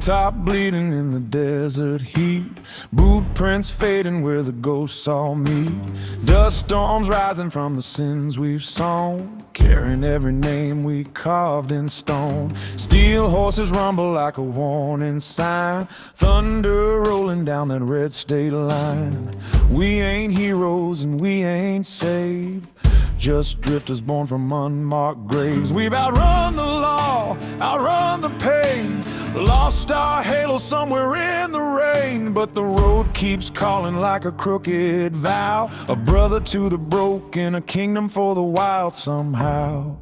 Blacktop bleeding in the desert heat, boot prints fading where the ghosts all meet. Dust storms rising from the sins we've sown, carrying every name we carved in stone. Steel horses rumble like a warning sign, thunder rolling down that red state line. We ain't heroes and we ain't saved, just drifters born from unmarked graves. We've outrun the law, outrun the pain, lost our halo somewhere in the rain. But the road keeps calling like a crooked vow, a brother to the broken, a kingdom for the wild somehow.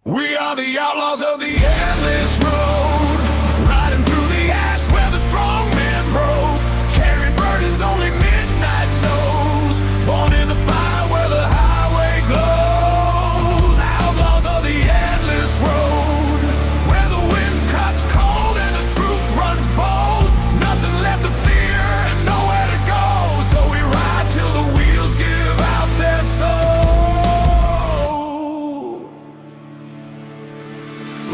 We are the outlaws of the endless road, riding through the ash where the strong men broke, carrying burdens only midnight knows, born in the fire where the highway glows. Outlaws of the endless road, where the wind cuts cold and the truth runs bold. Nothing left to fear and nowhere to go, so we ride till the wheels give out their soul.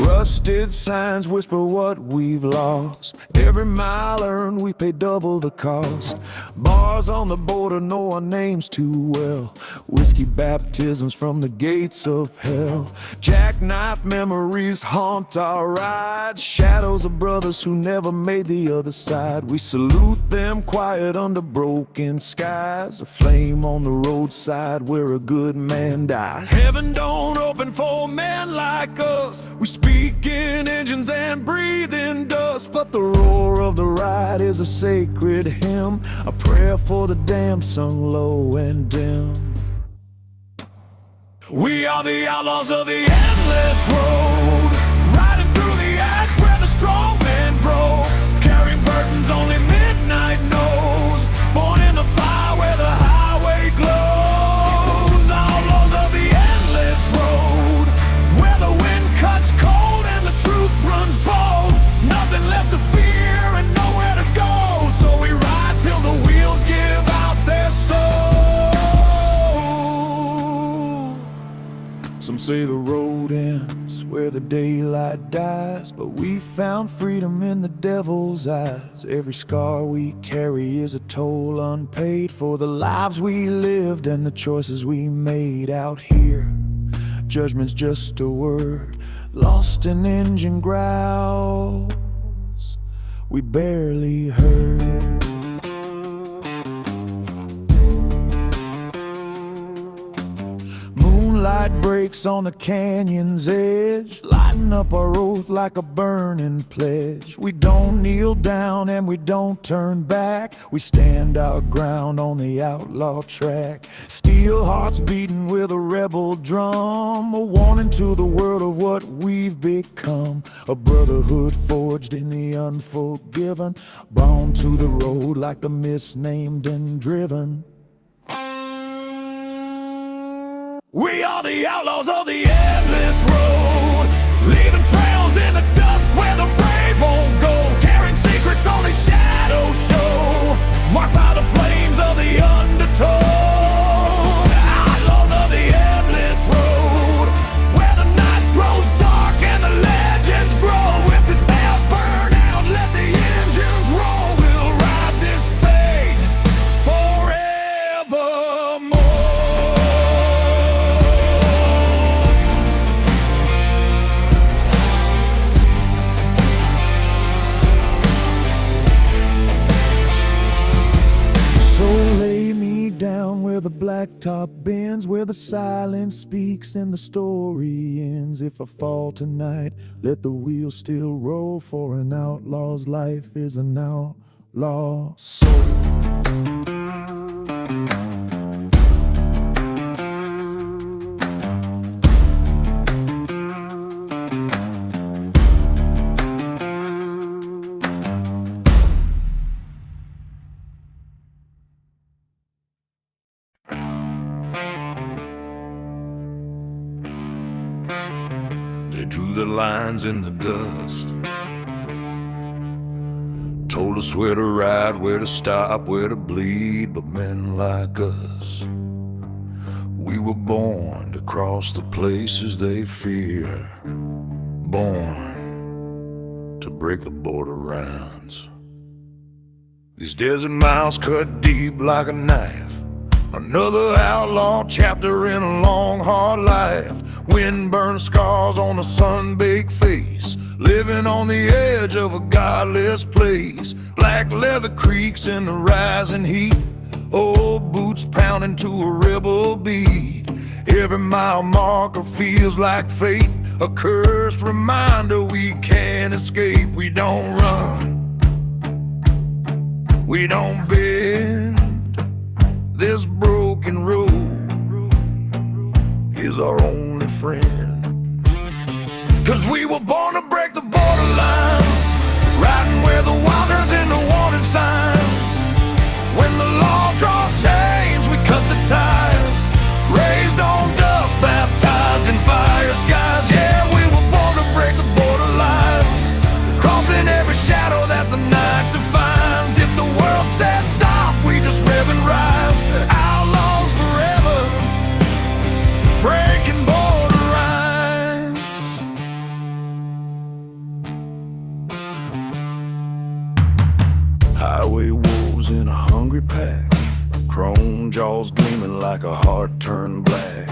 Rusted signs whisper what we've lost, every mile earned we pay double the cost. Bars on the border know our names too well, whiskey baptisms from the gates of hell. Jackknife memories haunt our ride, shadows of brothers who never made the other side. We salute them quiet under broken skies, a flame on the roadside where a good man died. Heaven don't open for men like us, we speak in engines and breathe in dust, but the roar of the ride is a sacred hymn, a prayer for the damned sung low and dim. We are the outlaws of the endless road, riding through the ash where the strong men broke, carrying burdens only midnight knows, born in the fire where the highway glows. Outlaws of the endless road, where the wind cuts cold and the truth runs bold. Nothing left to fear and nowhere to go, so we ride till the wheels give out their soul. Some say the road ends where the daylight dies, but we found freedom in the devil's eyes. Every scar we carry is a toll unpaid for the lives we lived and the choices we made out here. Judgment's just a word lost in engine growls we barely heard. Moonlight breaks on the canyon's edge, lighting up our oath like a burning pledge. We don't kneel down and we don't turn back, we stand our ground on the outlaw track. Steel hearts beating with a rebel drum, a warning to the world of what we've become. A brotherhood forged in the unforgiven, bound to the road like the misnamed and driven. We are the outlaws of the endless road, leaving trails in the dust where the brave won't go, carrying secrets only shadows show, marked by the flames of the undertow. Outlaws of the endless road, where the night grows dark and the legends grow. If this bells burn out, let the engines roll. We'll ride this fate forevermore. Down where the blacktop bends, where the silence speaks and the story ends. If I fall tonight, let the wheels still roll, for an outlaw's life is an outlaw soul. They drew the lines in the dust, told us where to ride, where to stop, where to bleed. But men like us, we were born to cross the places they fear, born to break the border lines. These desert miles cut deep like a knife. Another outlaw chapter in a long, hard life. Wind-burned scars on a sun-baked face, living on the edge of a godless place. Black leather creaks in the rising heat, old boots pounding to a rebel beat. Every mile marker feels like fate, a cursed reminder we can't escape. We don't run, we don't bend. This broken road is our only friend. 'Cause we were born to break the borderlines, riding where the wild turns into warning signs. When the law draws chains, we cut the ties, raised on dust, baptized in fire skies. Yeah, we were born to break the borderlines, crossing every shadow that the night defines. If the world says stop, we just rev and rise. Outlaws forever, breaking border lines. Highway wolves in a hungry pack, chrome jaws gleaming like a heart turned black.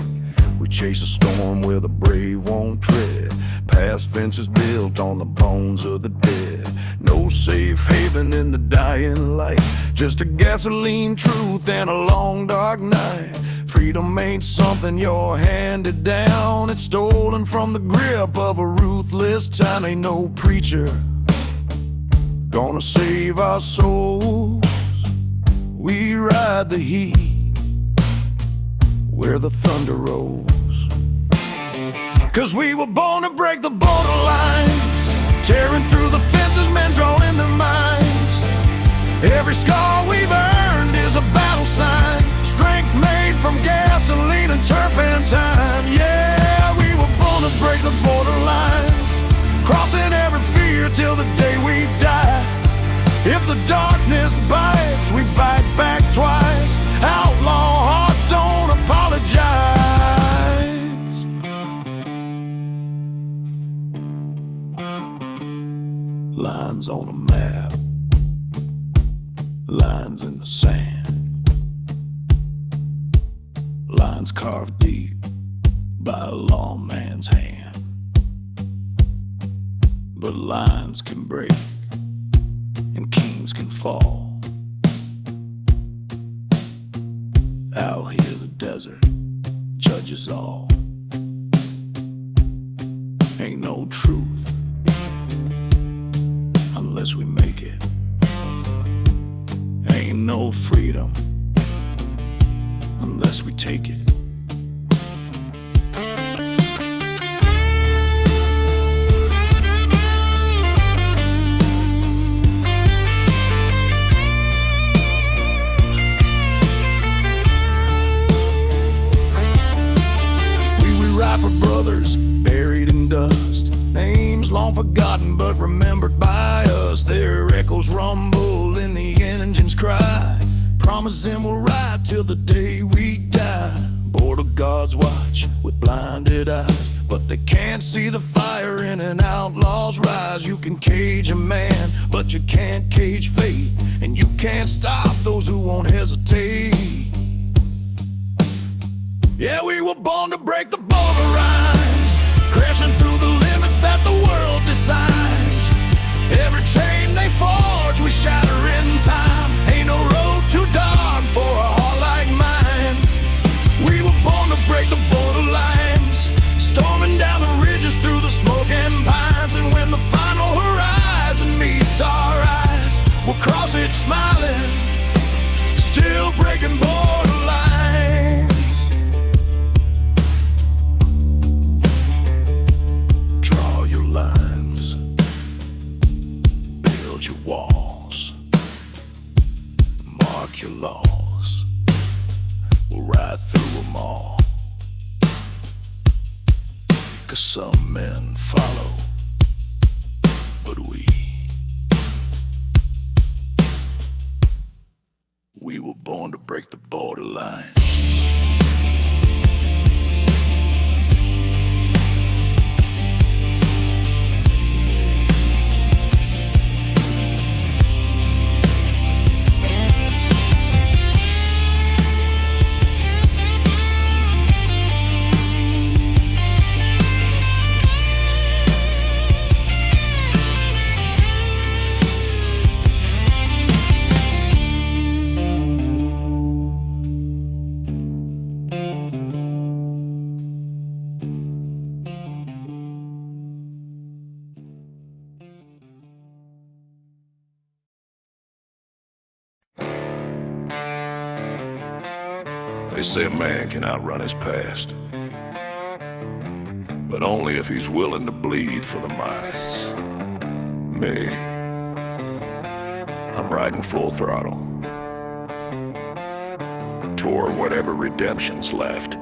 We chase a storm where the brave won't tread, past fences built on the bones of the dead. No safe haven in the dying light, just a gasoline truth and a long dark night. Freedom ain't something you're handed down, it's stolen from the grip of a ruthless time. Ain't no preacher gonna save our souls. We ride the heat where the thunder rolls. 'Cause we were born to break the borderlines, tearing through the fences, men drawing their minds. Every scar we've earned is a battle sign, strength made from gasoline and turpentine. Yeah, we were born to break the borderlines, crossing every fear till the day we die. If the darkness bites, we bite back twice. Outlaw hearts don't apologize. Lines on a map, lines in the sand, lines carved deep by a lawman's hand. But lines can break and kings can fall. Out here the desert judges all. Ain't no truth unless we make it. Ain't no freedom unless we take it. For brothers buried in dust, names long forgotten but remembered by us. Their echoes rumble in the engine's cry, promising we'll ride till the day we die. Border guards watch with blinded eyes, but they can't see the fire in an outlaw's rise. You can cage a man, but you can't cage fate, and you can't stop those who won't hesitate. Yeah, we were born to break the border lines, crashing through the limits that the world decides. Every chain they forge, we shatter in time. Ain't no road too dark for a heart like mine. We were born to break the border lines, storming down the ridges through the smoking pines. And when the final horizon meets our eyes, we'll cross it smiling, still breaking border lines. Your walls, mark your laws, we'll ride through them all. 'Cause some men follow, but we were born to break the borderline. They say a man can outrun his past, but only if he's willing to bleed for the minds. Me, I'm riding full throttle toward whatever redemption's left.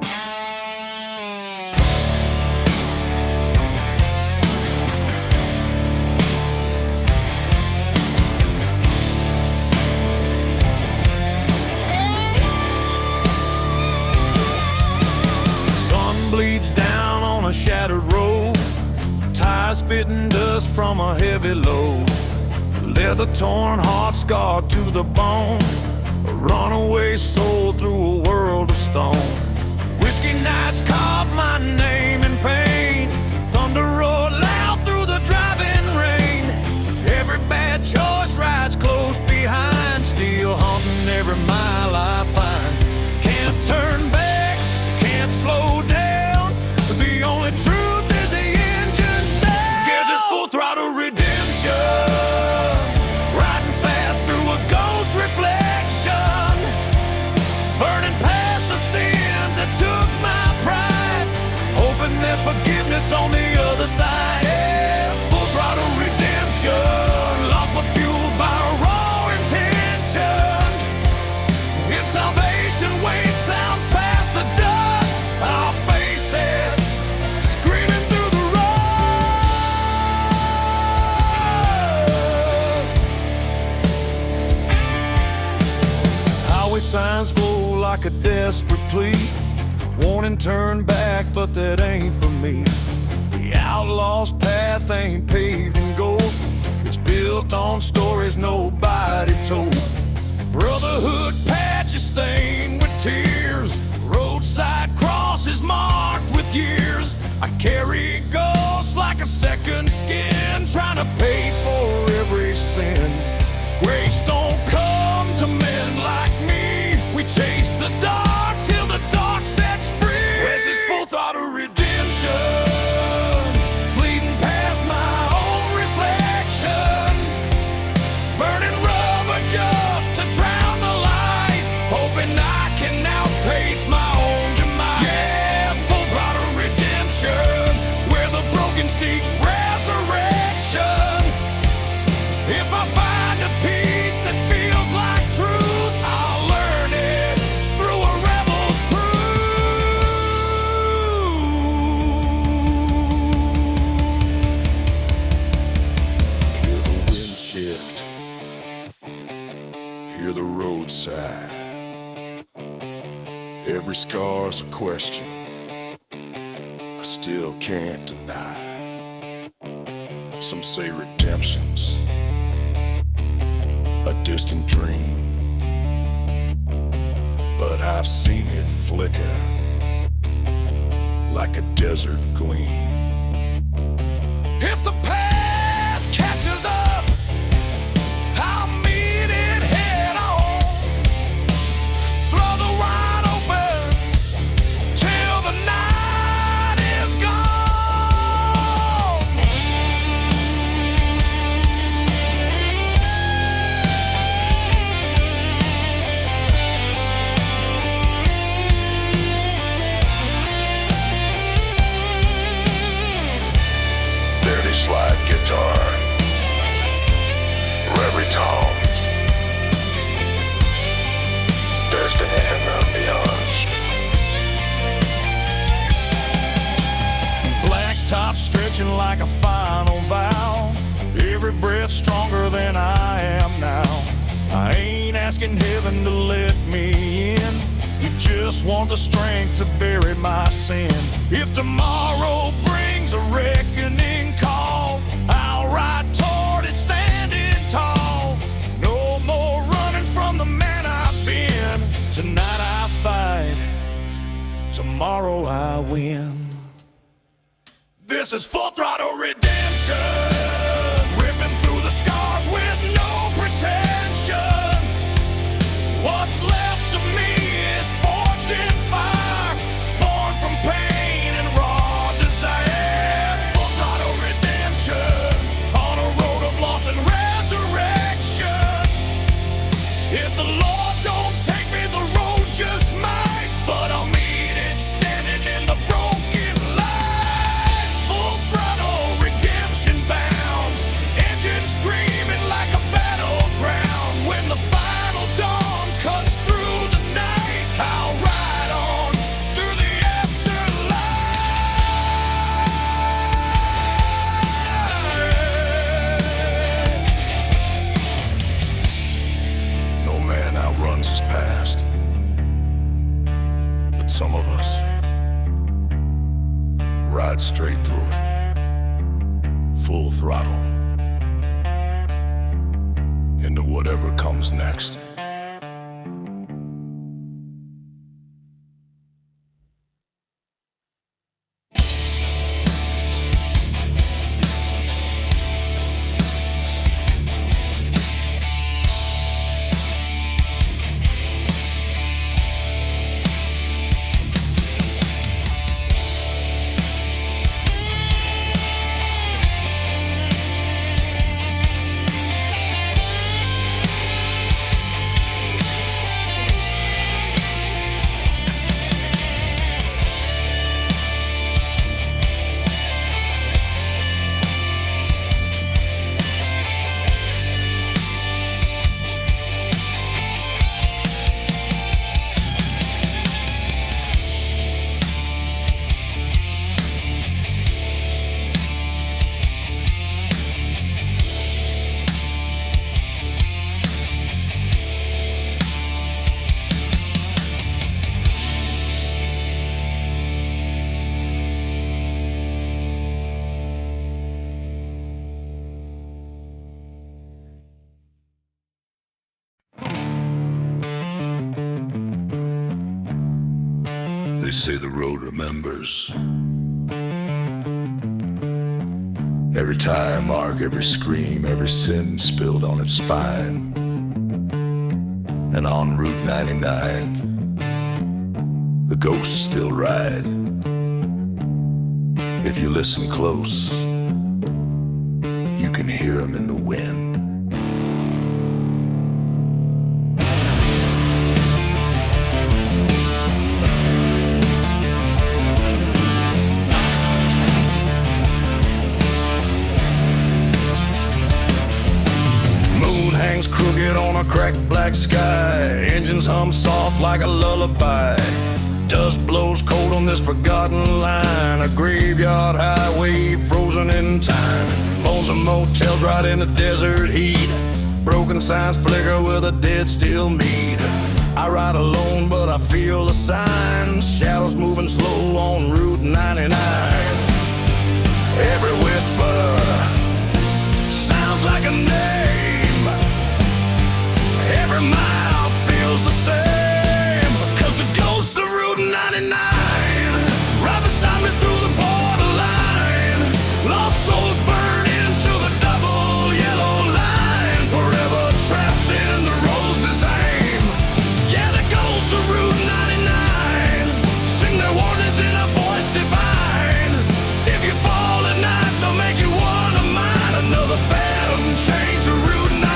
Bleeds down on a shattered road, tires spitting dust from a heavy load, leather torn, heart scarred to the bone, a runaway soul through a world of stone. Whiskey nights carved my name in pain, thunder roared loud through the driving rain. Every bad choice rides close behind, still haunting every mile I find. Can't turn back, can't slow down. The only truth is the engine sound. Guess it's full throttle redemption, riding fast through a ghost reflection, burning past the sins that took my pride, hoping there's forgiveness on the other side. Yeah, full throttle redemption, lost but fueled by a raw intention. If salvation waits out past the dust, I'll face it. Signs glow like a desperate plea, warning turn back, but that ain't for me. The outlaw's path ain't paved in gold, it's built on stories nobody told. Brotherhood patches stained with tears, roadside crosses marked with years. I carry ghosts like a second skin, trying to pay for every sin. Grace don't come to men like me. We chase the dark till the dark sets free. This is full throttle redemption, bleeding past my own reflection, burning rubber just to drown the lies, hoping I can outpace my own demise. Yeah, full throttle redemption, where the broken seek resurrection. If I find a peace that feels like truth, I'll learn it through a rebel's proof. Hear the wind shift, hear the road sigh. Every scar's a question I still can't deny. Some say redemption's a distant dream, but I've seen it flicker like a desert gleam. If the past catches up, I'll meet it head on. Throw the wide open till the night is gone. Dirty slide guitar, reverie tones, destiny and ambiance. Black top stretching like a final vow, every breath stronger than I am now. I ain't asking heaven to let me in, you just want the strength to bury my sin. If tomorrow brings a reckoning call, I'll ride toward it standing tall. No more running from the man I've been. Tonight I fight, tomorrow I win. This is full throttle redemption, ripping through the scars with no pretension. What's left of me is forged in fire, born from pain and raw desire. Full throttle redemption, on a road of loss and resurrection. If the Lord don't take me, the road just might. into whatever comes next. They say the road remembers. Every tire mark, every scream, every sin spilled on its spine. And on Route 99, the ghosts still ride. If you listen close, you can hear them in the wind. Crooked on a cracked black sky, engines hum soft like a lullaby. Dust blows cold on this forgotten line, a graveyard highway frozen in time. Bones of motels right in the desert heat, broken signs flicker with a dead still meat. I ride alone but I feel the signs, shadows moving slow on Route 99. Every whisper sounds like a name. Every mile feels the same, 'cause the ghosts of Route 99 right beside me through the borderline. Lost souls burn into the double yellow line, forever trapped in the road's design. Yeah, the ghosts of Route 99 sing their warnings in a voice divine. If you fall at night, they'll make you one of mine. Another phantom chain to Route 99.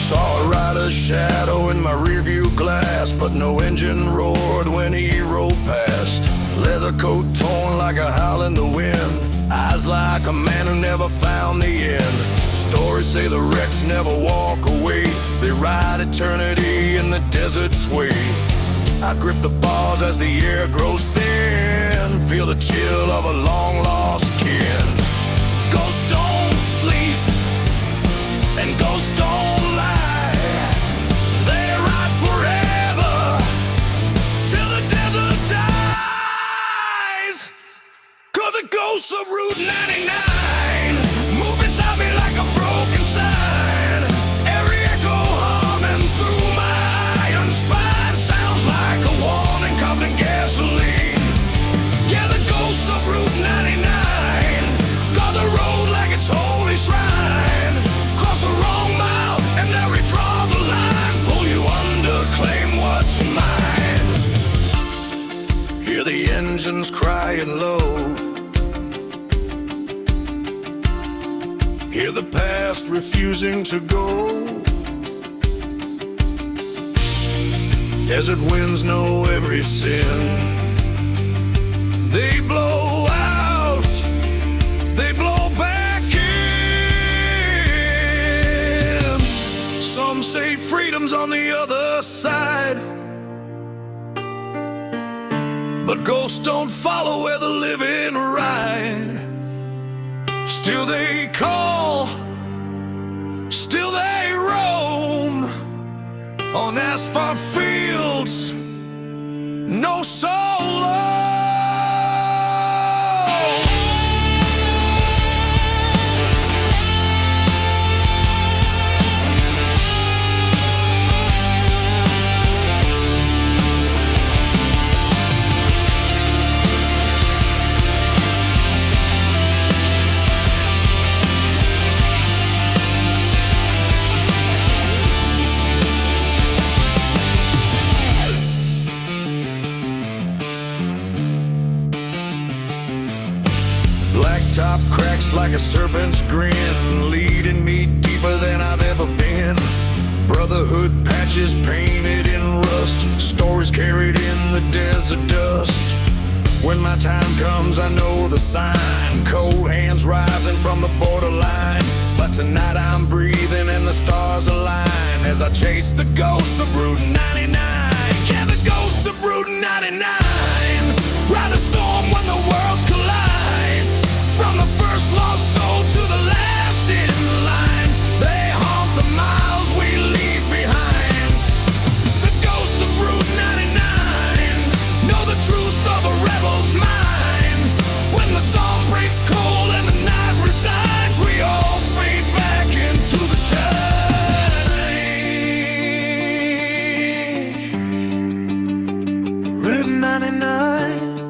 Saw a rider's shadow in my rearview glass, but no engine roared when he rode past. Leather coat torn like a howl in the wind, eyes like a man who never found the end. Stories say the wrecks never walk away, they ride eternity in the desert's way. I grip the bars as the air grows thin, feel the chill of a long lost kin. Ghosts don't sleep and ghosts don't lie, they ride forever till the desert dies. 'Cause the ghosts of Route 99 move beside me like a broken sign. Every echo humming through my iron spine sounds like a warning covered in gasoline. Yeah, the ghosts of Route 99 guard the road like it's holy shrine. Cross the wrong mile and they'll redraw the line, pull you under, claim what's mine. Hear the engines crying low, hear the past refusing to go. Desert winds know every sin, they blow out, they blow back in. Some say freedom's on the other side, but ghosts don't follow where the living ride. Still they call, still they roam on asphalt fields, no soul alone. blacktop cracks like a serpent's grin, leading me deeper than I've ever been. Brotherhood patches painted in rust, stories carried in the desert dust. When my time comes, I know the sign. Cold hands rising from the borderline. But tonight I'm breathing and the stars align as I chase the ghosts of Route 99. Yeah, the ghosts of Route 99. Ride a storm when the worlds collide. From the first lost soul to the last in line, they haunt the miles we leave behind. The ghosts of Route 99 know the truth of a rebel's mind. When the dawn breaks cold and the night resigns, we all fade back into the shine. Route 99,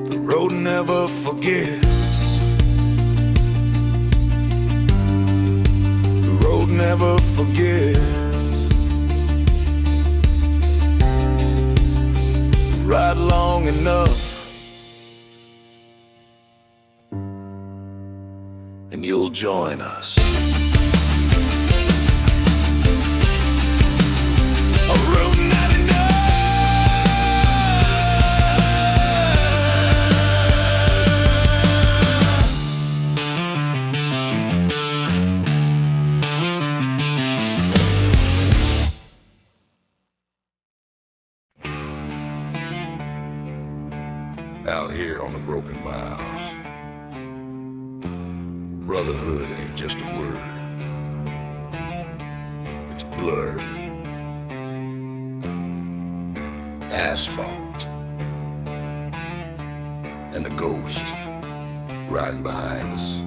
the road never forgets. The road never forgets. Ride long enough and you'll join us. Route 99. Out here on the broken miles, brotherhood ain't just a word, it's blood, asphalt, and a ghost riding behind us.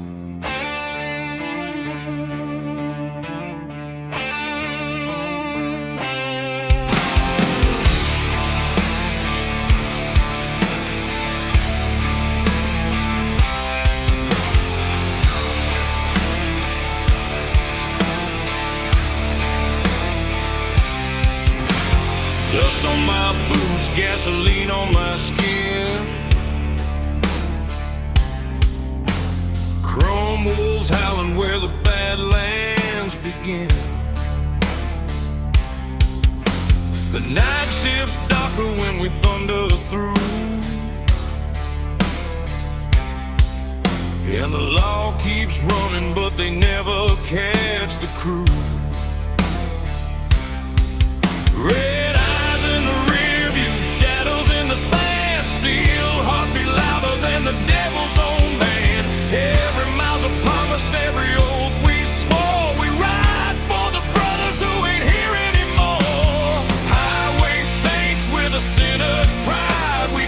Dust on my boots, gasoline on my skin. Chrome wolves howling where the badlands begin. The night shift's darker when we thunder through, and the law keeps running but they never catch the crew. Red eyes in the rear view, shadows in the sand, steel hearts beat louder than the devil's own band. Every mile's a promise, every oath we swore. We ride for the brothers who ain't here anymore. Highway saints with a sinner's pride. We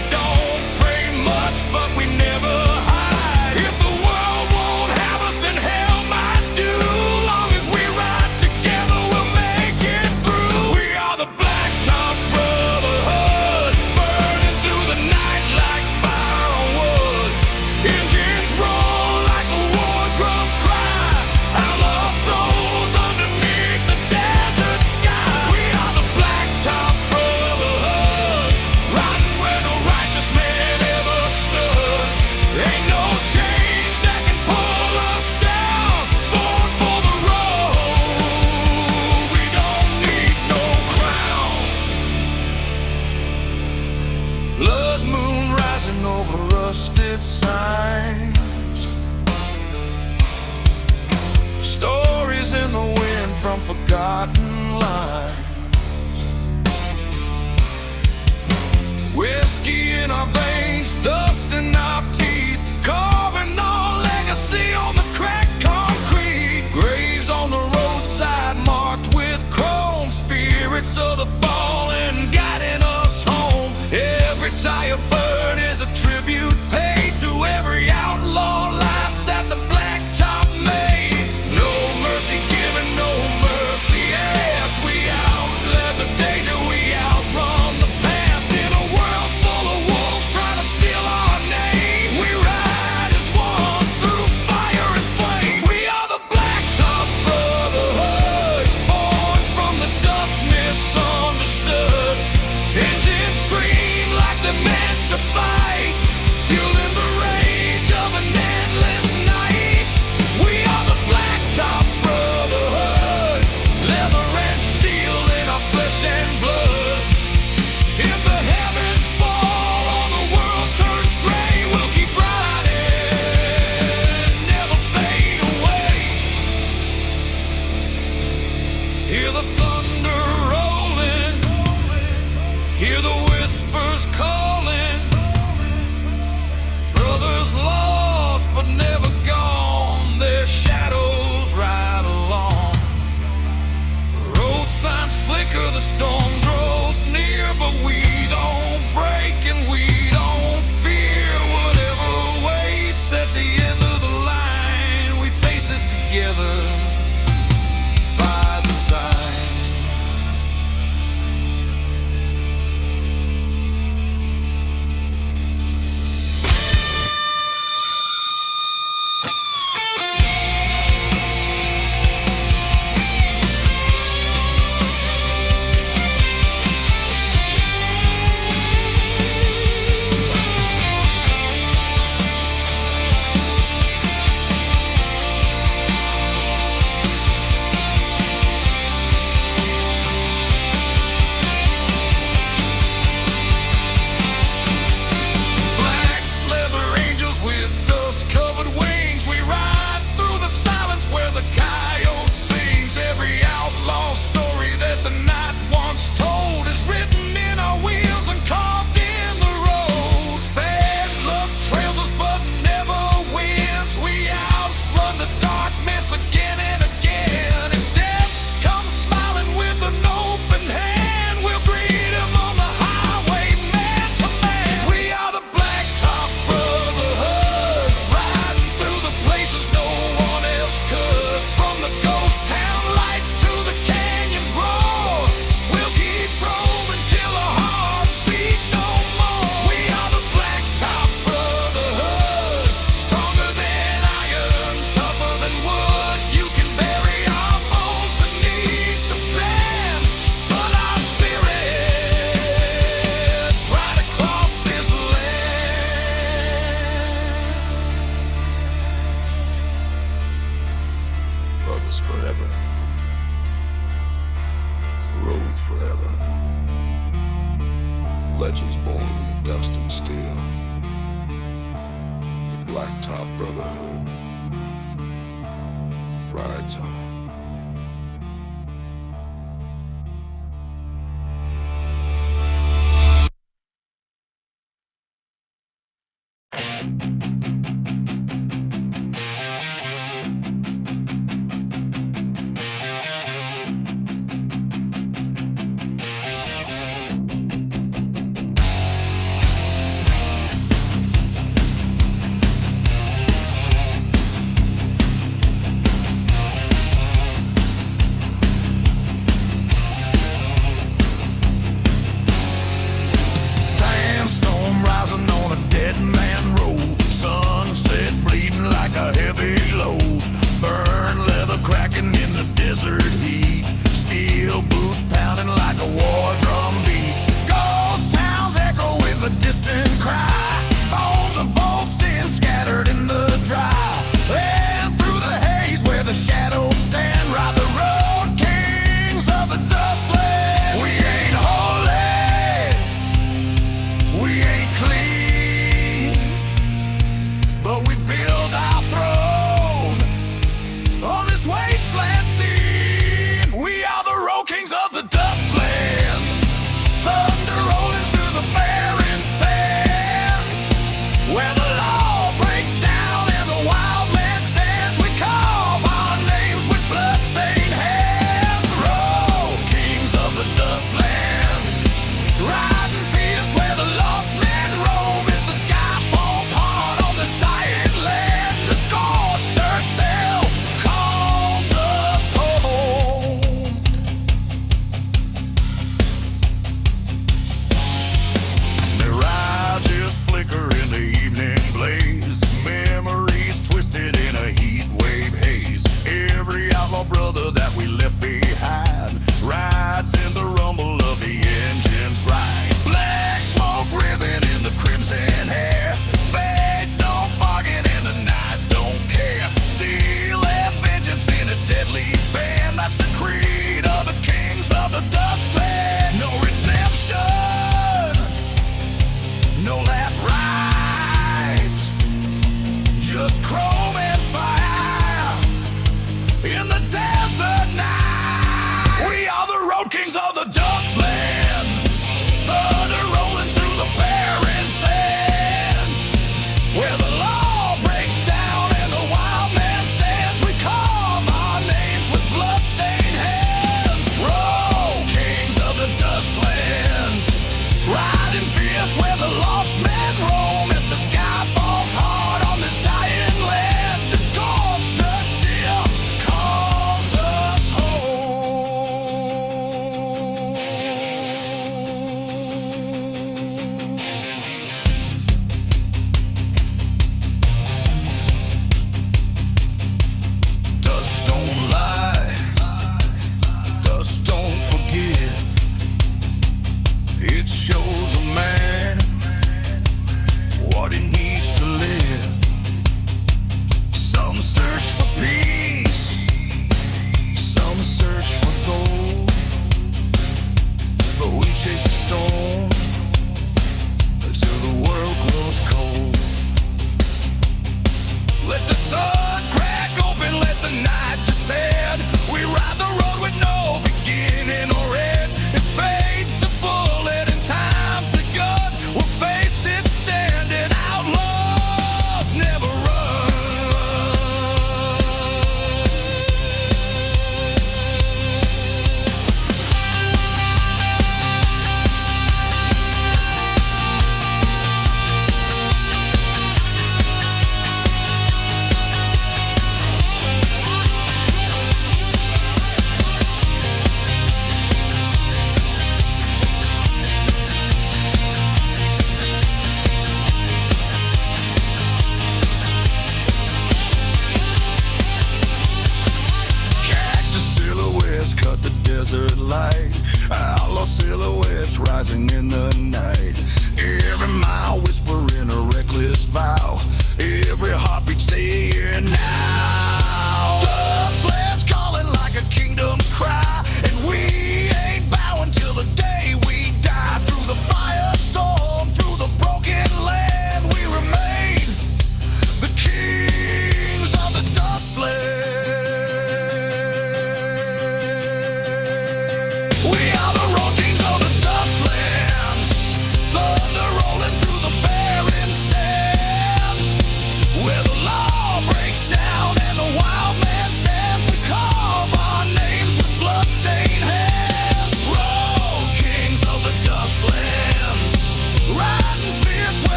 Blacktop Brotherhood rides on.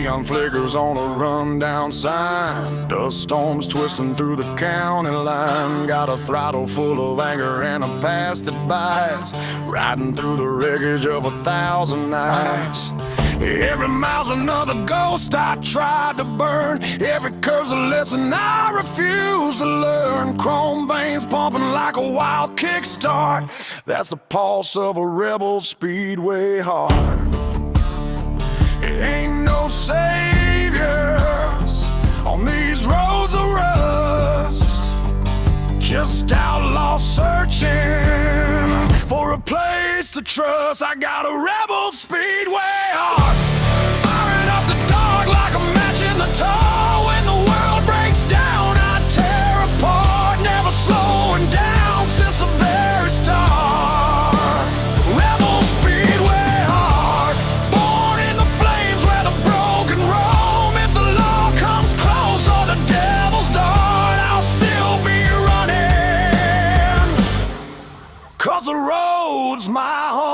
neon flickers on a rundown sign. Dust storms twisting through the county line. Got a throttle full of anger and a past that bites, riding through the wreckage of 1,000 nights. Every mile's another ghost I tried to burn. Every curve's a lesson I refuse to learn. Chrome veins pumping like a wild kickstart. That's the pulse of a rebel speedway heart. It ain't no saviors on these roads of rust. Just outlaw searching for a place to trust. I got a rebel speedway heart, firing up the dark like a match in the tar. When the world breaks down, I tear apart, never slowing down since the very start. Rebel speedway heart, born in the flames where the broken roam. If the law comes close or the devil's dart, I'll still be running, 'cause the road's my home.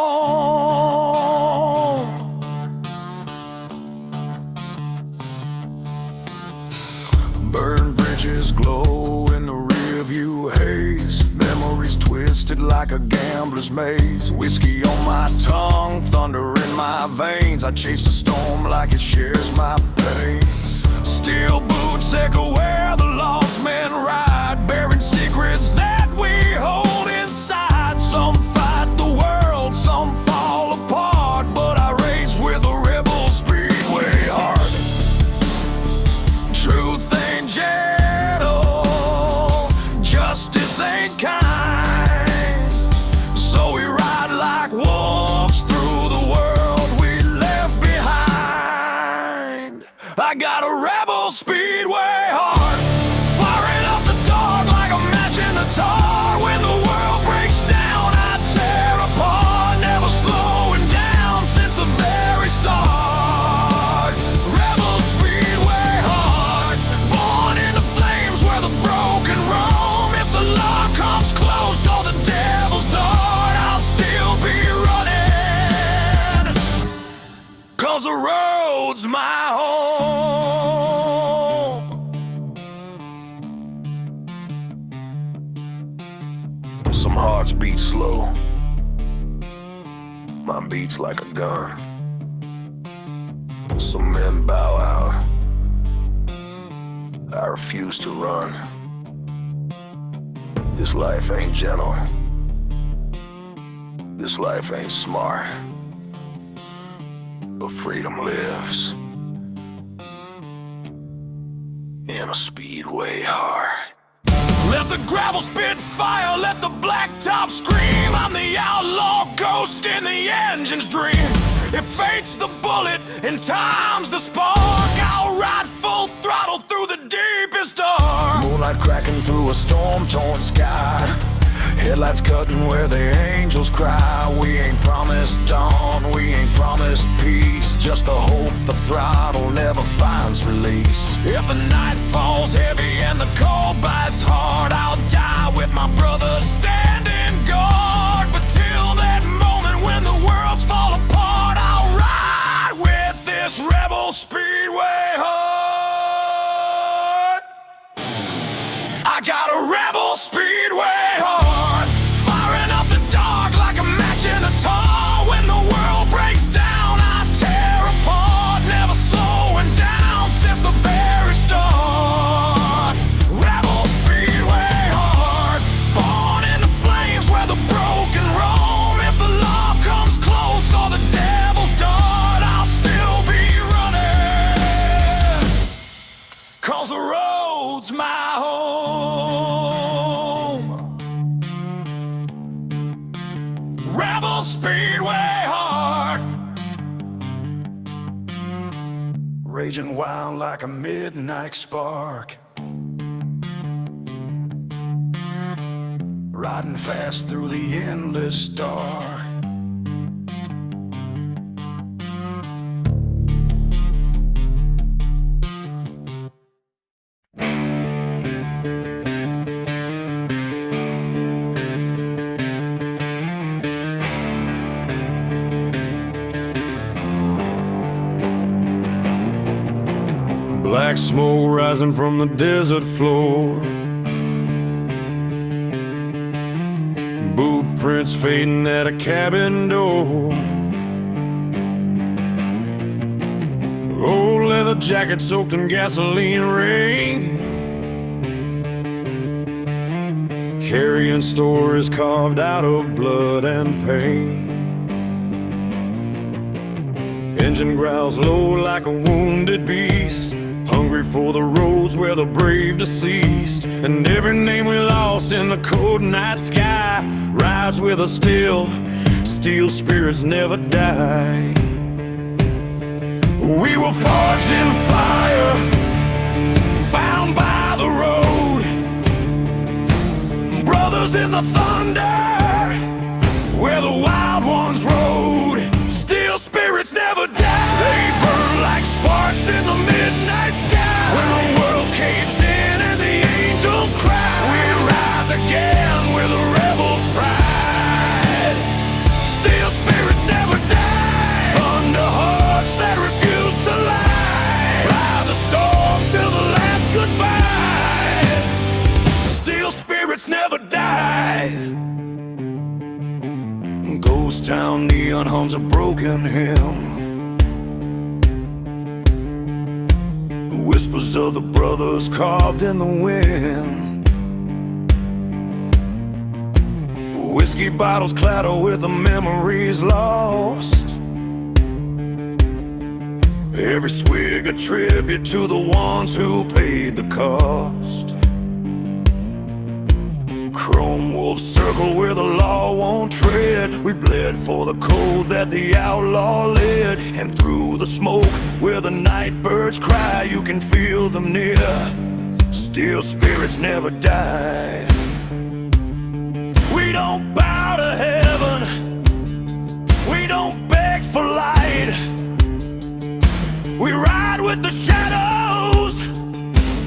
Burned bridges glow in the rearview haze. Memories twisted like a gambler's maze. Whiskey on my tongue, thunder in my veins. I chase the storm like it shares my pain. Steel boots echo where the lost men ride, bearing secrets that we hold inside. Some fight the world, some fall apart, but I race with a rebel speedway heart. Truth ain't gentle, justice ain't kind, so we ride like wolves through the world we left behind. I got a rebel speedway heart, firing up the dark like a match in the tar. When the world breaks down, I tear apart, never slowing down since the very start. Rebel speedway heart, born in the flames where the broken roam. If the law comes close or the devil's dart, I'll still be running, 'cause the road's my home. Some hearts beat slow, mine beats like a gun. Some men bow out, I refuse to run. This life ain't gentle, this life ain't smart, but freedom lives in a speedway heart. Let the gravel spit fire, let the blacktop scream. I'm the outlaw ghost in the engine's dream. If fate's the bullet and time's the spark, I'll ride full throttle through the deepest dark. Moonlight cracking through a storm-torn sky, headlights cutting where the angels cry. We ain't promised dawn, we ain't promised peace, just the hope the throttle never finds release. If the night falls heavy and the cold bites hard, I'll die with my brothers standing guard. But till that moment when the worlds fall apart, I'll ride with this rebel speedway heart. I got a rebel speedway heart, firing up the dark like a match in a tar. When the world breaks down, I tear apart, never slowing down since the very start. Rebel speedway heart, born in the flames where the broken roam. If the law comes close or the devil's dart, I'll still be running, 'cause the road's my home. Rebel speedway heart, raging wild like a midnight spark, riding fast through the endless dark. black smoke rising from the desert floor. Boot prints fading at a cabin door. Old leather jacket soaked in gasoline rain, carrying stories carved out of blood and pain. Engine growls low like a wounded beast, hungry for the roads where the brave deceased. And every name we lost in the cold night sky rides with us still. Steel spirits never die. We were forged in fire, bound by the road, brothers in the thunder, where the wild ones rode. Steel spirits never die. They burn like sparks in the midnight sky. When the world caves in and the angels cry, we rise again with a rebel's pride. Steel spirits never die. Thunder hearts that refuse to lie, ride the storm till the last goodbye. Steel spirits never die. Ghost town neon hums a broken hymn, whispers of the brothers carved in the wind. Whiskey bottles clatter with the memories lost, every swig a tribute to the ones who paid the cost. Chrome wolves circle where the law won't tread. We bled for the code that the outlaw led. And through the smoke where the night birds cry, you can feel them near. Steel spirits never die. We don't bow to heaven, we don't beg for light. We ride with the shadows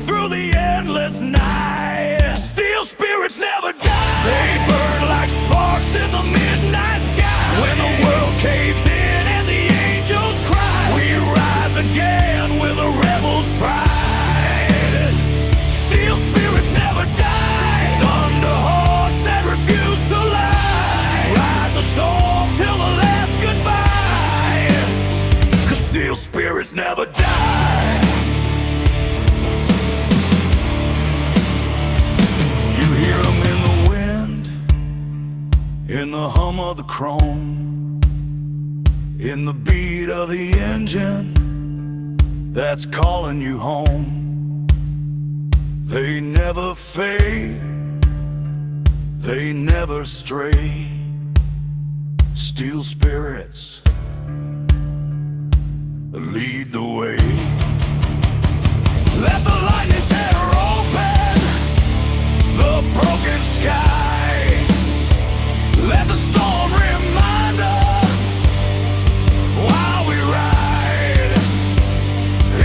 through the endless night. Steel spirits never die. They burn like sparks in the midnight sky. When the world caves in and the angels cry, we rise again with a rebel's pride. Steel spirits never die. Thunder hearts that refuse to lie, ride the storm till the last goodbye. 'Cause steel spirits never die. In the hum of the chrome, in the beat of the engine that's calling you home. They never fade, they never stray. Steel spirits lead the way. Let the lightning tear open the broken sky. Let the storm remind us while we ride.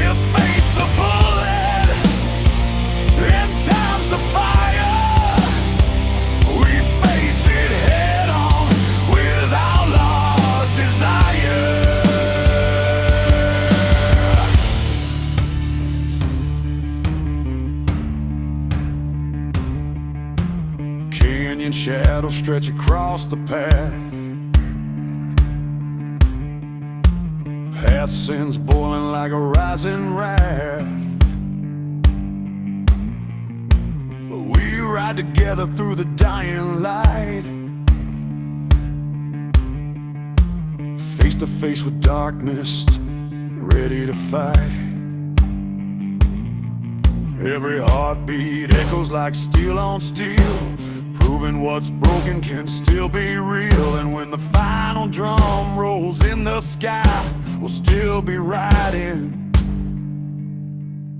If face the bullet, in time's the fire, we face it head on with outlaw desire. Canyon shadows stretch across the path, past sins boiling like a rising wrath. But we ride together through the dying light, face to face with darkness, ready to fight. Every heartbeat echoes like steel on steel, proving what's broken can still be real. And when the final drum rolls in the sky, we'll still be riding.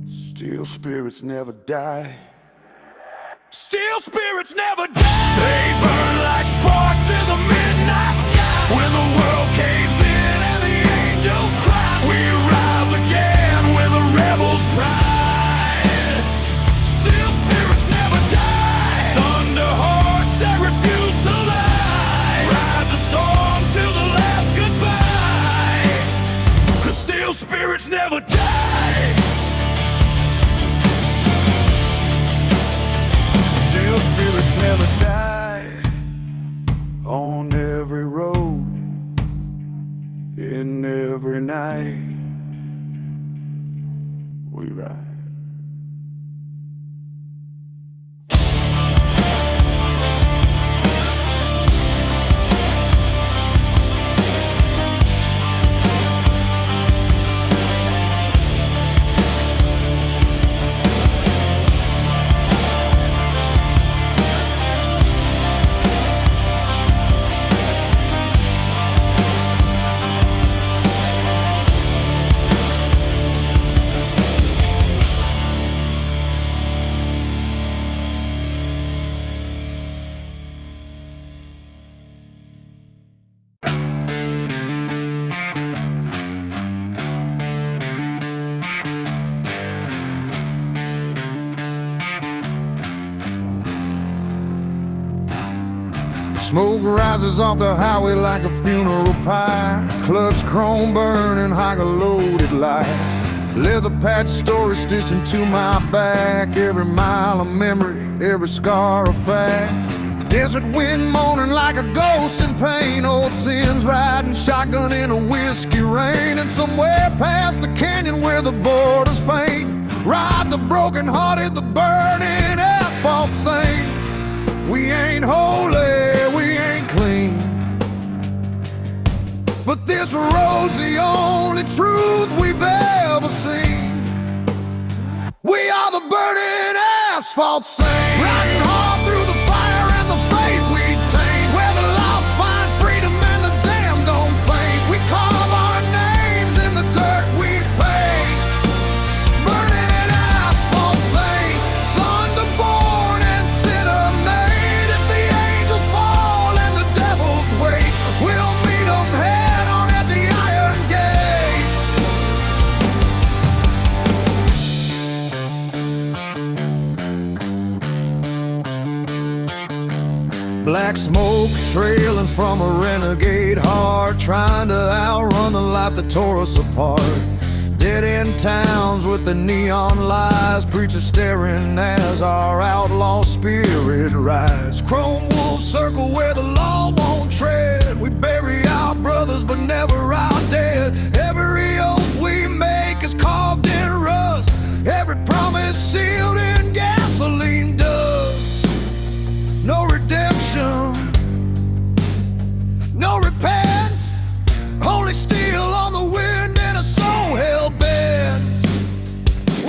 Steel spirits never die. Steel spirits never die. They burn like sparks in the midnight sky. When the world caves in and the angels cry, we rise again with a rebel's pride. Steel spirits never die. Thunder hearts that refuse to lie, ride the storm till the last goodbye. 'Cause steel spirits never die. never die. On every road, in every night, we ride. Smoke rises off the highway like a funeral pie. Clutch chrome burning, high a loaded light. Leather patch story stitched into my back. Every mile of memory, every scar a fact. Desert wind moaning like a ghost in pain. Old sins riding shotgun in a whiskey rain. And somewhere past the canyon where the borders faint, ride the broken hearted, the burning asphalt saints. We ain't holy, we ain't clean, but this road's the only truth we've ever seen. We are the burning asphalt saints, riding hard through the fire and the faith we take, where the lost find freedom and the damned don't faint. We carve our names in the dirt we paint, burning in asphalt saints, thunderborn and sinner made. If the angels fall and the devils wait, we'll meet them head on at the iron gate. Black smoke trailing from a renegade heart, trying to outrun the life that tore us apart. Dead-end towns with the neon lies, preachers staring as our outlaw spirit rise. Chrome wolves circle where the law won't tread. We bury our brothers but never our dead. Every oath we make is carved in rust, every promise sealed in gasoline dust. No redemption, no repent, only steel on the wind and a soul hell-bent.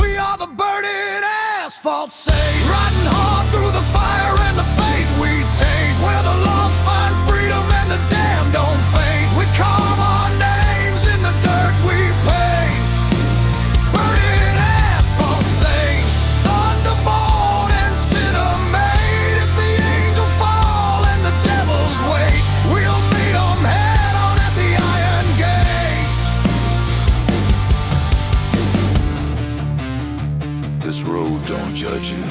We are the burning asphalt saints, riding hard through the fire and the faith we take, where the lost find freedom and the damned don't faint. We carve our names in the dirt we paint, burning asphalt saints, thunderborn and sinner made. If the angels fall and the devils wait, we'll meet them head on at the iron gate. This road don't judge you,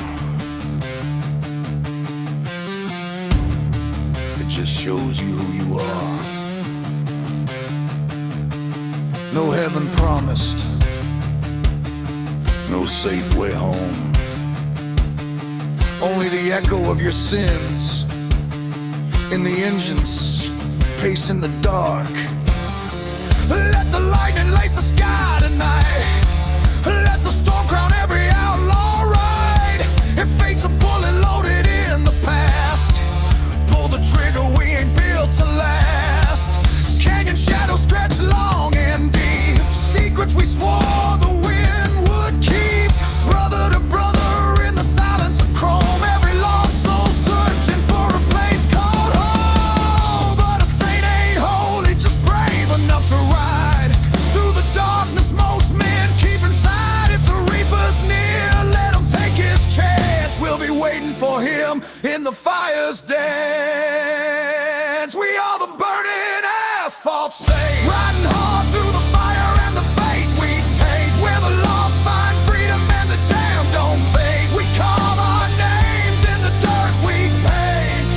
it just shows you who you are. No heaven promised, no safe way home, only the echo of your sins in the engines pacing the dark. Let the lightning lace the sky tonight, let the storm crown every outlaw ride. If fate's a bullet loaded in the past, pull the trigger, we ain't built to last. Canyon shadows stretch long and deep, secrets we swore the wind would keep. Brother to brother in the silence of chrome, every lost soul searching for a place called home. But a saint ain't holy, just brave enough to ride through the darkness most men keep inside. If the reaper's near, let him take his chance. We'll be waiting for him in the fire's dance. We are the burning asphalt saints, riding hard through the fire and the faith we take, where the lost find freedom and the damned don't fade. We carve our names in the dirt we paint,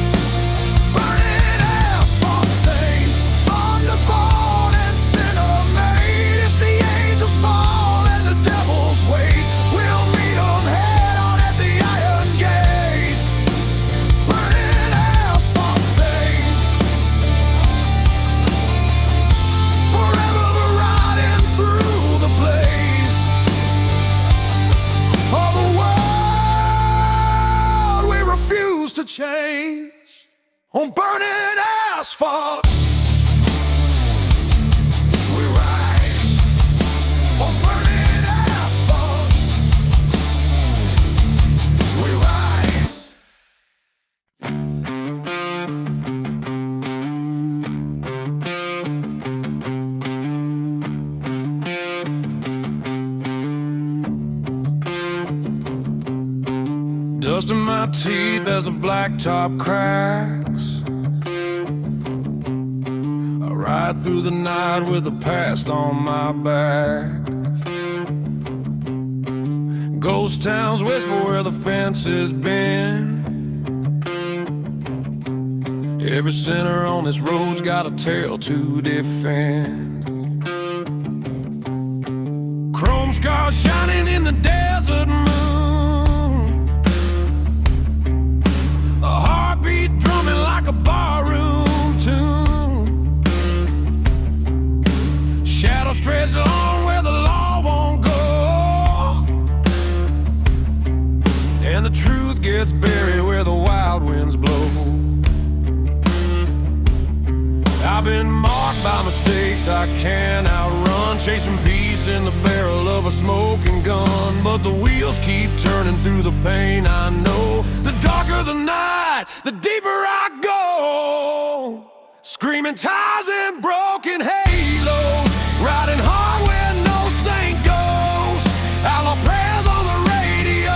burning asphalt saints, thunderborn and sinner made. If the angels fall and the devils wait, we'll meet them head on at the iron gate, burning change on burning asphalt. We ride on burning asphalt. We rise. Dust in my teeth as the blacktop cracks. I ride through the night with the past on my back. Ghost towns whisper where the fence has been. Every sinner on this road's got a tale to defend. Chrome scars shining in the desert moon. A heartbeat drumming like a barroom tune. Shadows stretch along where the law won't go, and the truth gets buried where the wild winds blow. I've been marked by mistakes I can't outrun, chasing peace in the barrel of a smoking gun. But the wheels keep turning through the pain I know. The darker the night, the deeper I go. Screaming ties and broken halos, riding hard where no saint goes. Outlaw prayers on the radio,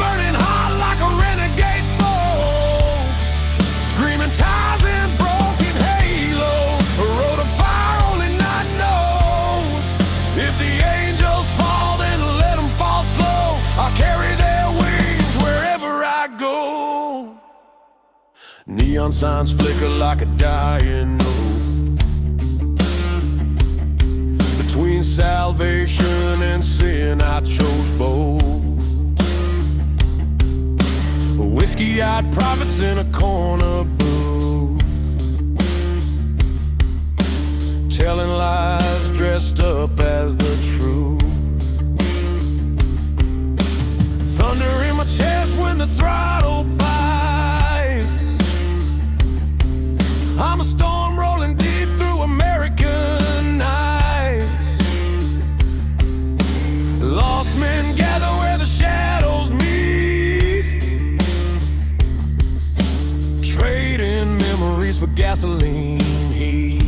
burning hot like a renegade soul. Screaming ties and broken halos, a road of fire only night knows. If the angels fall, then let them fall slow. I'll carry their wings wherever I go. Neon signs flicker like a dying note. Between salvation and sin, I chose both. Whiskey-eyed prophets in a corner booth, telling lies dressed up as the truth. Thunder in my chest when the throttle bites. I'm a storm rolling deep through American nights. Lost men gather where the shadows meet, trading memories for gasoline heat.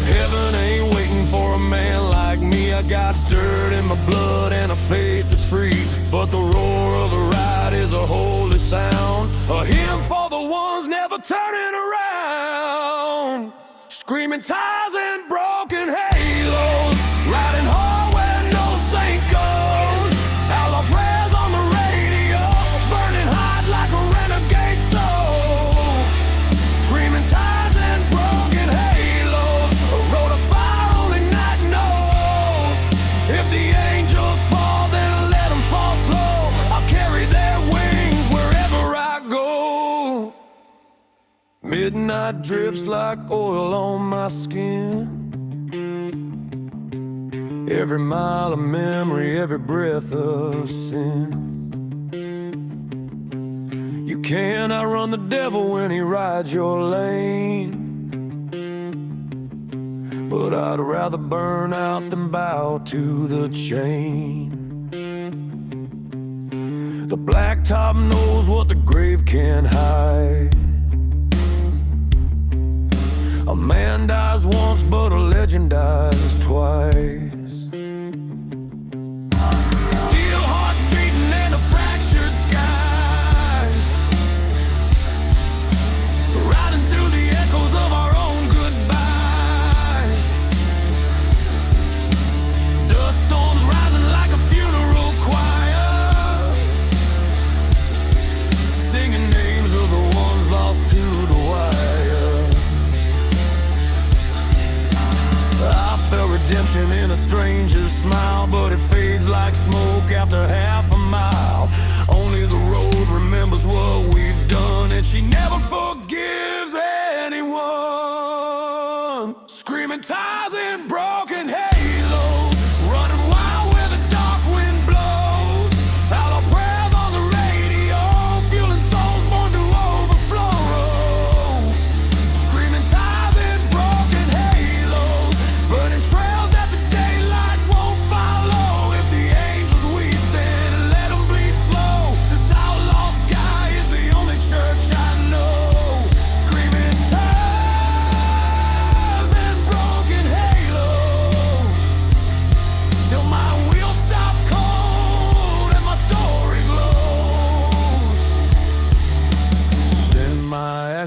Heaven ain't waiting for a man like me. I got dirt in my blood and a faith that's free. But the roar of the ride is a holy sound, a hymn for the ones never turning around. Screaming ties and broken halos, riding hard where no saint goes. Outlaw prayers on the radio, burning hot like a renegade soul. Screaming ties and broken halos, a road of fire only night knows. If the angels fall, then let them fall slow. I'll carry their wings wherever I go. Midnight drips like oil on my skin. Every mile of memory, every breath of sin. You can't outrun the devil when he rides your lane. But I'd rather burn out than bow to the chain. The blacktop knows what the grave can't hide. A man dies once, but a legend dies twice. Steel hearts beating in the fractured skies, riding through the echoes of our own goodbyes. Dust storms rising like a funeral choir, singing names of the ones lost to the wire. I felt redemption in a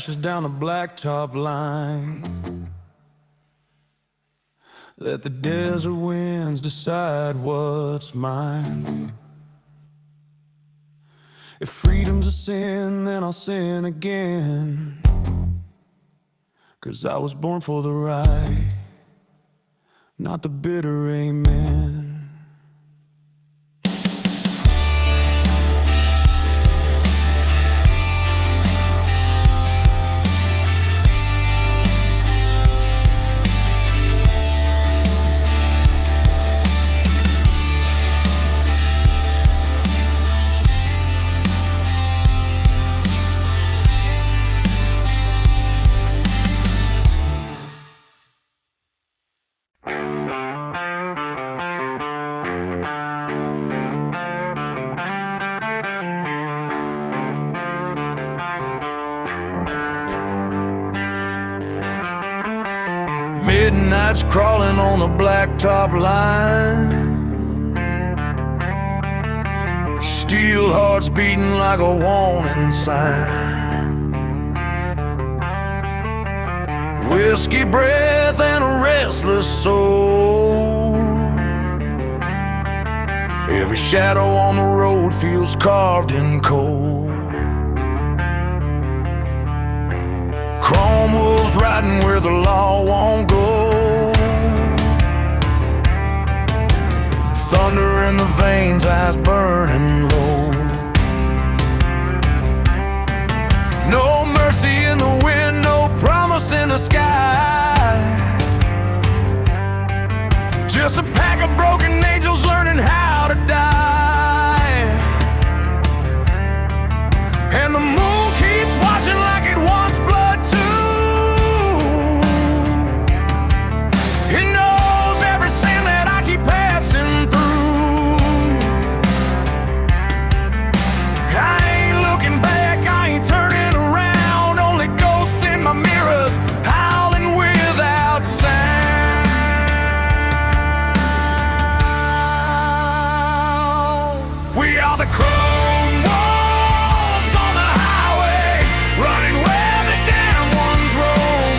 crashes down the blacktop line. Let the desert winds decide what's mine. If freedom's a sin, then I'll sin again. 'Cause I was born for the right, not the bitter amen. Midnight's crawling on the blacktop line. Steel hearts beating like a warning sign. Whiskey breath and a restless soul. Every shadow on the road feels carved in coal. Chrome wolves riding where the law won't go. Thunder in the veins, eyes burning low. No mercy in the wind, no promise in the sky. Just a pack of broken angels learning how to die. And the moon keeps watching like it wants blood too. It knows every sin that I keep passing through. I ain't looking back, I ain't turning around. Only ghosts in my mirrors, howling without sound. We are the chrome wolves on the highway, running where the damn ones roam.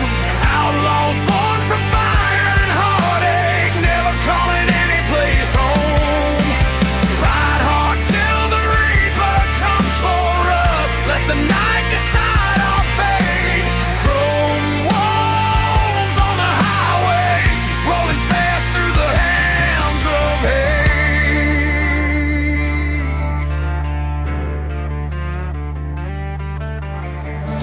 Outlaws born from fire and heartache, never calling any place home. Ride hard till the reaper comes for us. Let the night decide our fate. Chrome wolves on the highway, rolling fast through the hands of hate.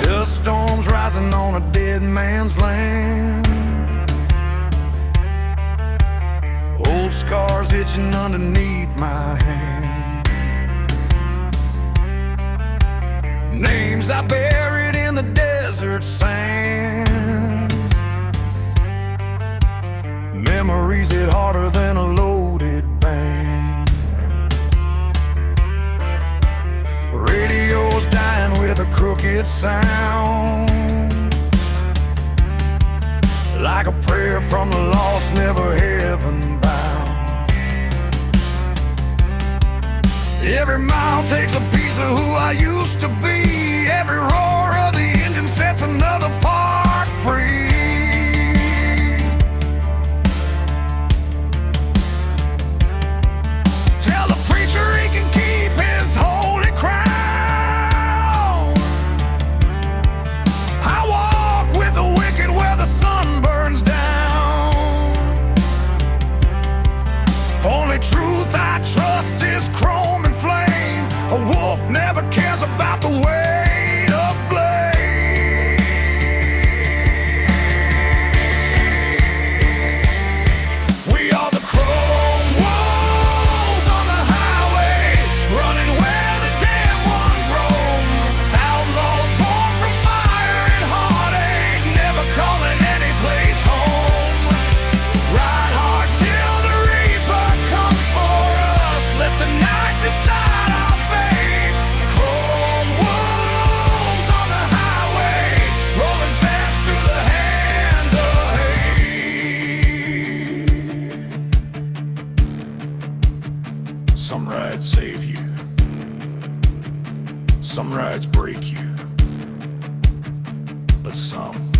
Dust storms rising on a dead man's land. Old scars itching underneath my hand. Names I buried in the desert sand. Memories hit harder than a loaded band. Radio's dying with a crooked sound. Like a prayer from the lost, never heaven bound. Every mile takes a piece of who I used to be. Every roar of the engine sets another part free. Tell the preacher he can keep his holy crown. I walk with the wicked where the sun burns down. Only truth I trust is chrome and flame. A wolf never cares about the weight of blame. We are the chrome wolves on the highway, running where the damn ones roam. Outlaws born from fire and heartache, never calling any place home. Ride hard till the reaper comes for us. Let the night decide our fate. Chrome wolves on the highway, rolling fast through the hands of hate. Some rides save you, some rides break you. but some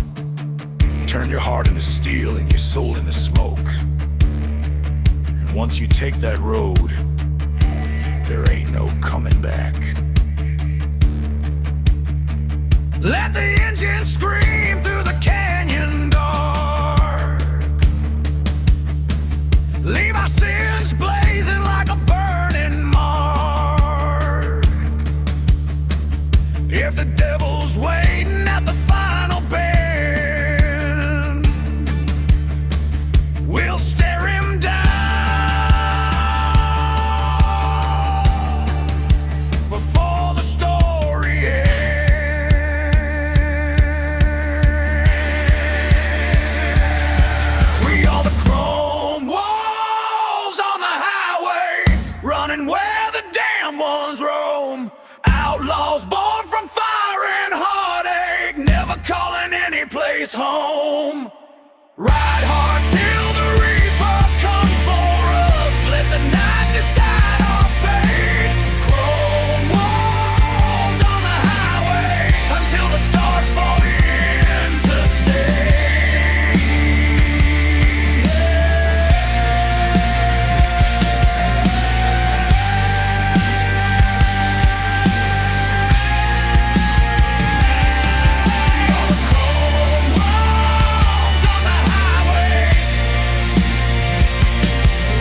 turn your heart into steel and your soul into smoke. And once you take that road, there ain't no coming back. Let the engine scream through the canyon dark. Leave our sins blazing like a burning mark. If the devil's waiting at the final bend, we'll stare him down before the story ends. We are the chrome wolves on the highway, running where the damn ones roam. Outlaws born from fire and heartache, never calling any place home. Ride hard till the reaper comes for us. Let the night decide our fate. Chrome walls on the highway until the stars fall into stay. You're the chrome walls on the highway,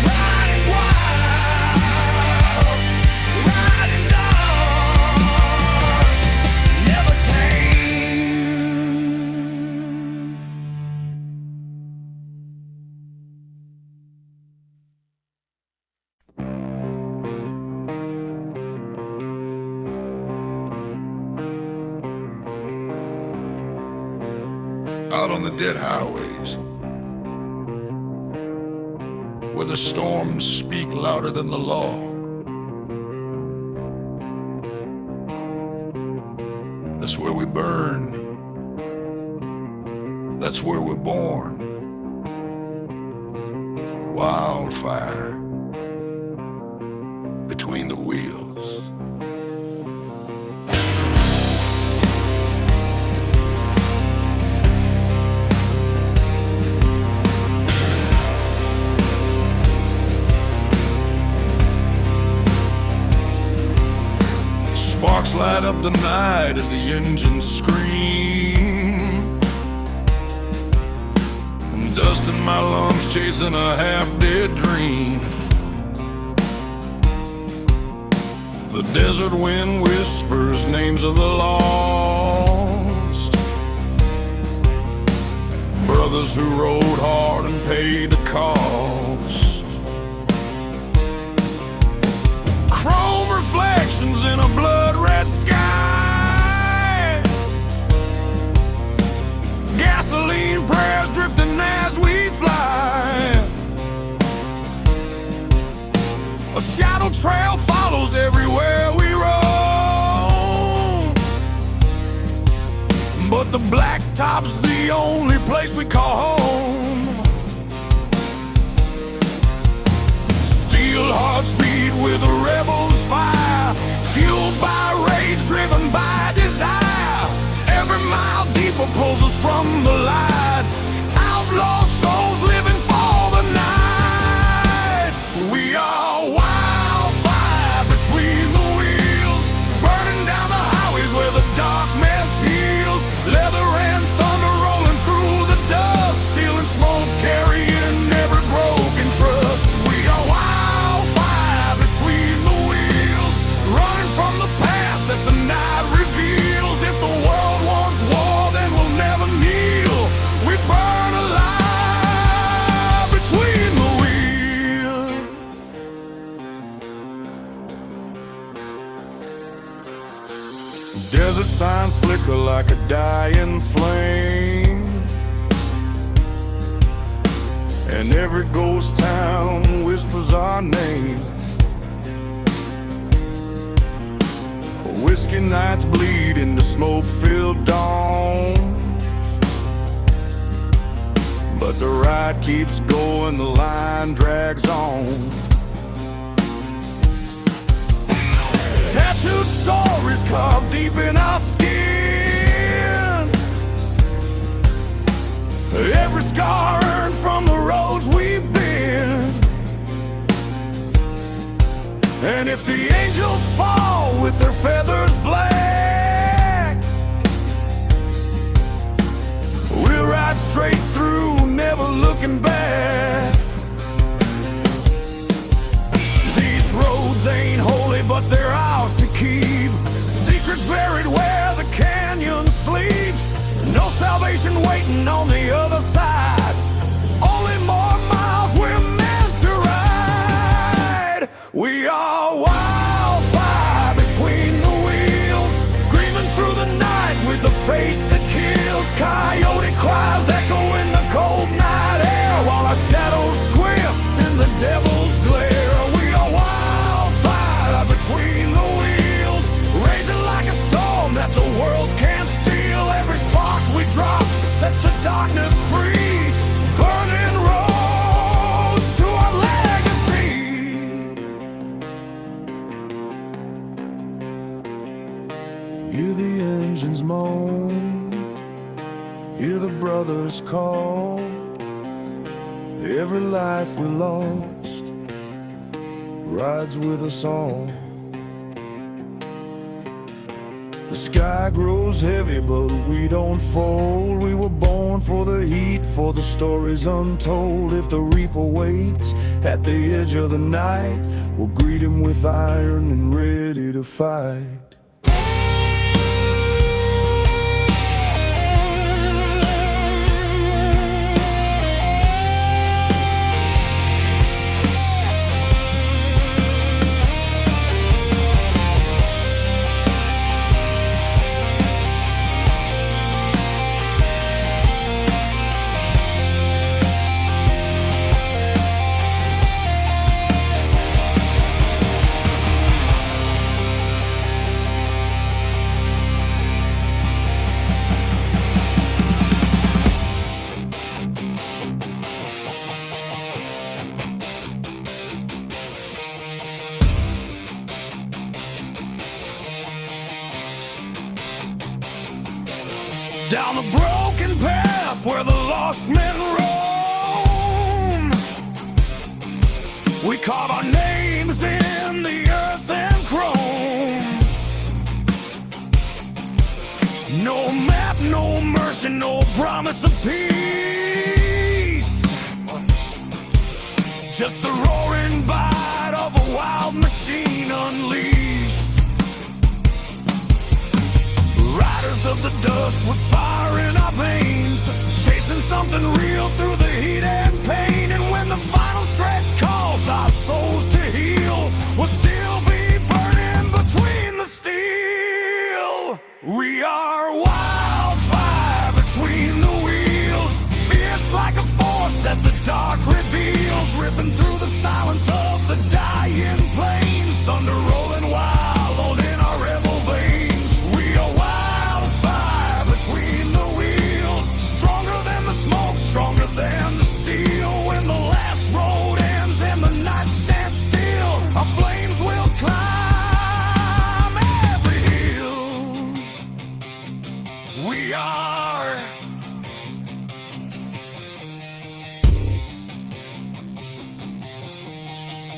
riding wild, riding dark, never tame. Out on the dead highways, where the storms speak louder than the law. That's where we burn. That's where we're born. Wildfire between the wheels. Sparks light up the night as the engines scream. I'm dust in my lungs chasing a half-dead dream. The desert wind whispers names of the lost, brothers who rode hard and paid the cost. Chrome reflections in a blood-red sky, gasoline prayers drifting as we fly. A shadow trail follows everywhere we roam, but the blacktop's the only place we call home. Steel hearts beat with a rebel's fire, fueled by rage, driven by desire. Every mile deeper pulls us from the light. Outlaw souls living for the night. We are wildfire between the wheels, burning down the highways where the darkness heals. Leather and thunder rolling through the dust, stealing smoke, carrying every broken trust. We are wildfire between the wheels, running from the past that the night reveals. If the world wants war, then we'll never kneel. We burn alive between the wheels. Desert signs flicker like a dying flame, and every ghost town whispers our name. Whiskey nights bleed into smoke-filled dawns, but the ride keeps going, the line drags on. Tattooed stories carved deep in our skin, scarring from the roads we've been. And if the angels fall with their feathers black, we'll ride straight through, never looking back. These roads ain't holy, but they're ours to keep. Secrets buried where the canyon sleeps. No salvation waiting on the other side. Only more miles we're meant to ride. We are wildfire between the wheels, screaming through the night with the faith that kills. Coyote cries echo in the cold night air, while our shadows twist in the devil's glare. We are wildfire between the wheels, raging like a storm that the world can't steal. Every spark we drop sets the darkness free, burning roads to our legacy. Hear the engines moan, hear the brothers call. Every life we lost rides with us all. The sky grows heavy, but we don't fold. We were born for the heat, for the stories untold. If the reaper waits at the edge of the night, we'll greet him with iron and ready to fight. Down the broken path where the lost men roam, we carve our names in the earth and chrome. No map, no mercy, no promise of peace, just the roaring bite of a wild machine unleashed. Riders of the dust with fire in our veins, chasing something real through the heat and pain. And when the final stretch calls our souls to heal, we'll still be burning between the steel. We are wildfire between the wheels, fierce like a force that the dark reveals, ripping through the silence of the dying plains. Thunder rolling wild on in our rebel veins. We are wildfire between the wheels, stronger than the smoke, stronger than the steel. When the last road ends and the night stands still, our flames will climb every hill. We are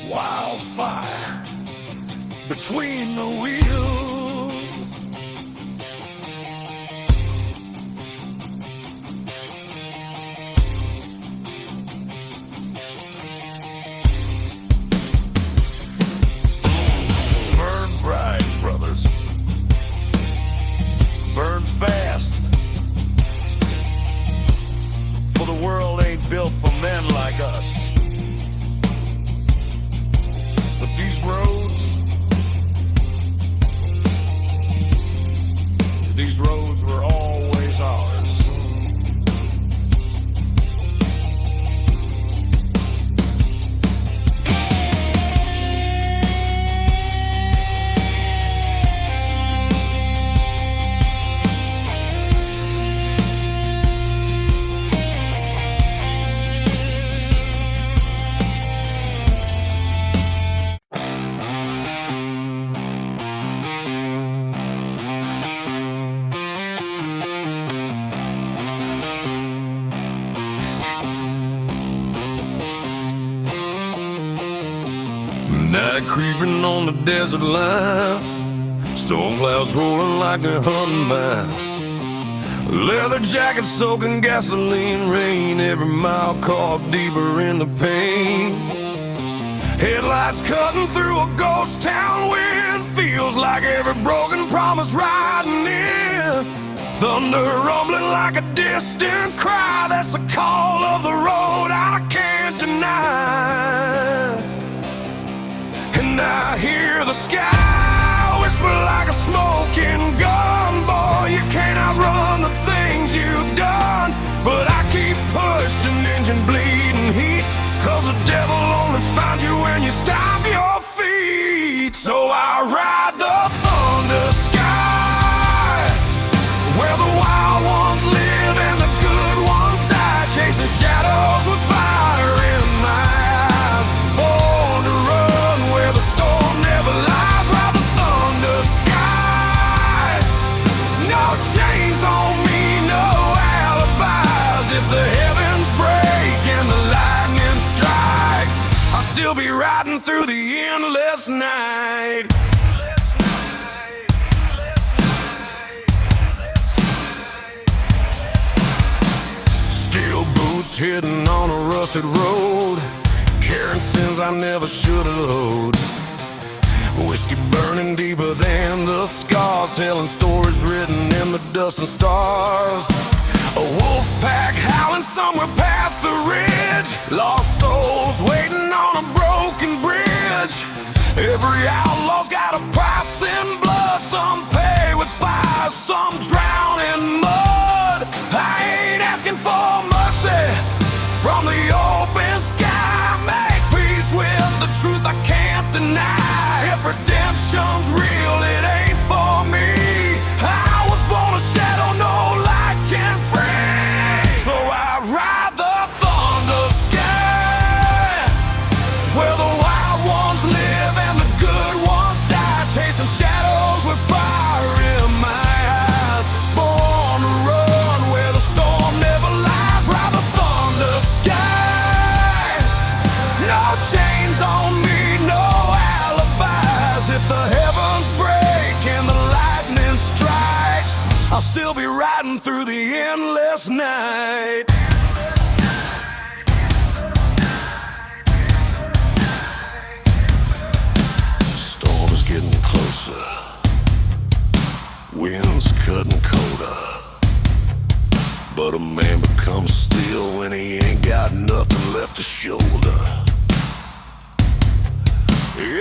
wildfire between the wheels. Burn bright, brothers. Burn fast. For the world ain't built for men like us. But these roads, Night creeping on the desert line, storm clouds rolling like they're hunting mine. Leather jacket soaking gasoline rain, every mile caught deeper in the pain. Headlights cutting through a ghost town wind, feels like every broken promise riding in. Thunder rumbling like a distant cry, that's the call of the road I can't deny. And I hear the sky whisper like a smoking gun. Boy, you can't outrun the things you've done. But I keep pushing, engine bleeding heat, 'cause the devil only finds you when you stop your feet. So I ride the thunder sky, where the wild ones live and the good ones die, chasing shadows with fire in my eyes. Born to run where the storm never lies. Ride the thunder sky, no chains on me, no alibis. If the heavens break and the lightning strikes, I'll still be riding through the endless night. Steel boots hitting on a rusted road, carrying sins I never should have owed. Whiskey burning deeper than the scars, telling stories written in the dust and stars. A wolf pack howling somewhere past the ridge, lost souls waiting on a broken bridge. Every outlaw's got a price in blood, some pay with fire, some drown in mud. I ain't asking for mercy from the open sky. Make peace with the truth I can't deny. If redemption's real, it ain't for me. I was born a shadow, no light can free. So I ride the thunder sky, where the wild ones live and the good ones die, chasing shadows with fire in my eyes. Born to run where the storm never lies. Ride the thunder sky, no chains on me, no alibis. If the heavens break and the lightning strikes, I'll still be riding through the endless night. Storm is getting closer, winds cutting colder, but a man becomes still when he ain't got nothing left to shoulder.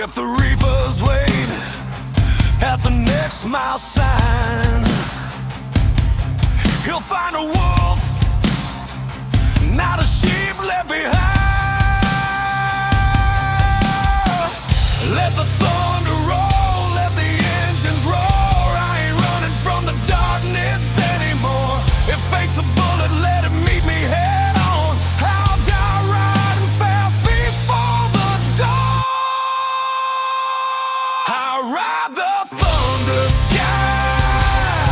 If the reapers wait at the next mile sign, he'll find a wolf, not a sheep left behind. Let the thunder roll, let the engines roar. I ain't running from the darkness anymore. If fate's a bullet, let it meet me head on. I'll die riding fast before the dawn. I ride the thunder sky,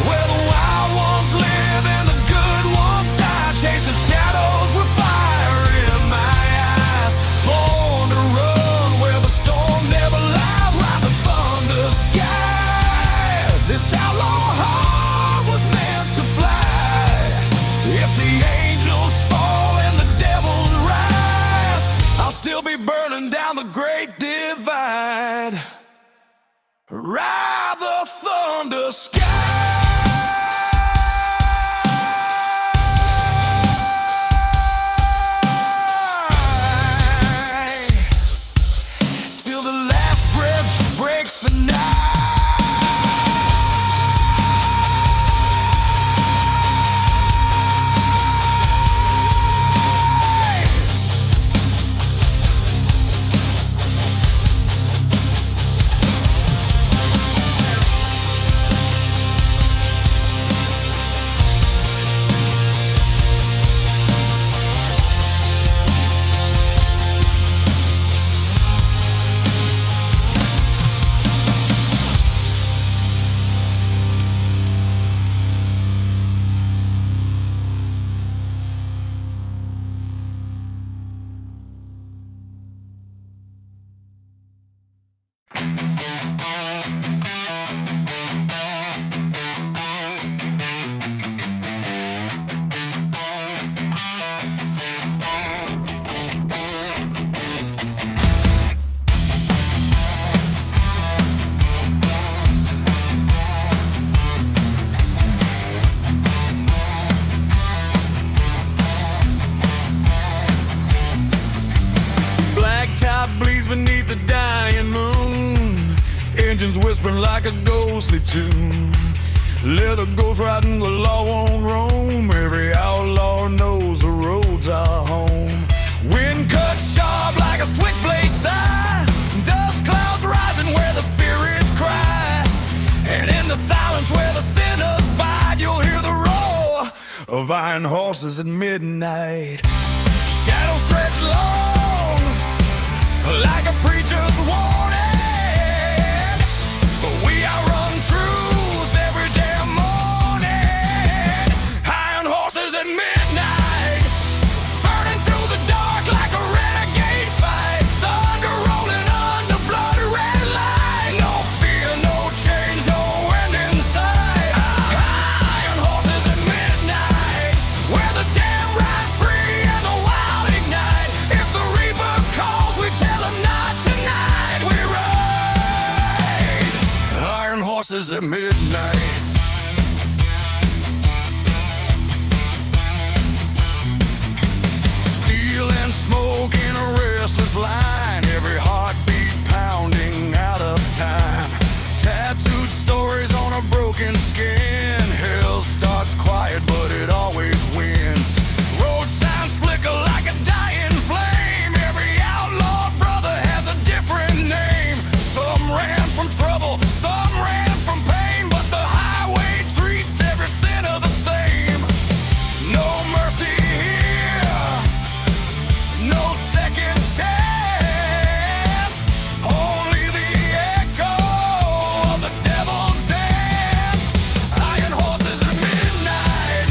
where the wild ones live and the good ones die, chasing shadows with fire in my eyes. Born to run where the storm never lies. Ride the thunder sky, this outlaw heart was meant to fly. If the angels fall and the devils rise, I'll still be burning down the great divide. Ride the thunder sky. Till the last breath breaks the night. engines whispering like a ghostly tune. Leather goes riding, the law won't roam. Every outlaw knows the roads are home. Wind cuts sharp like a switchblade sigh. Dust clouds rising where the spirits cry. And in the silence where the sinners bide, you'll hear the roar of iron horses at midnight. Shadows stretch long like a preacher's warning, but we outrun truth every damn morning. Iron horses at midnight, burning through the dark like a renegade fight. Thunder rolling under blood red light. No fear, no change, no end in sight. Iron horses at midnight, where the damn ride free and the wild ignite. If the reaper calls, we tell him not tonight. We ride iron horses at midnight. Steel and smoke in a restless line, every heartbeat pounding out of time. Tattooed stories on a broken skin. Hell starts quiet, but it always wins. Road signs flicker like a dying flame. Every outlaw brother has a different name. Some ran from trouble, some ran from pain, but the highway treats every sinner the same. No mercy here, no second chance, only the echo of the devil's dance. Iron horses at midnight,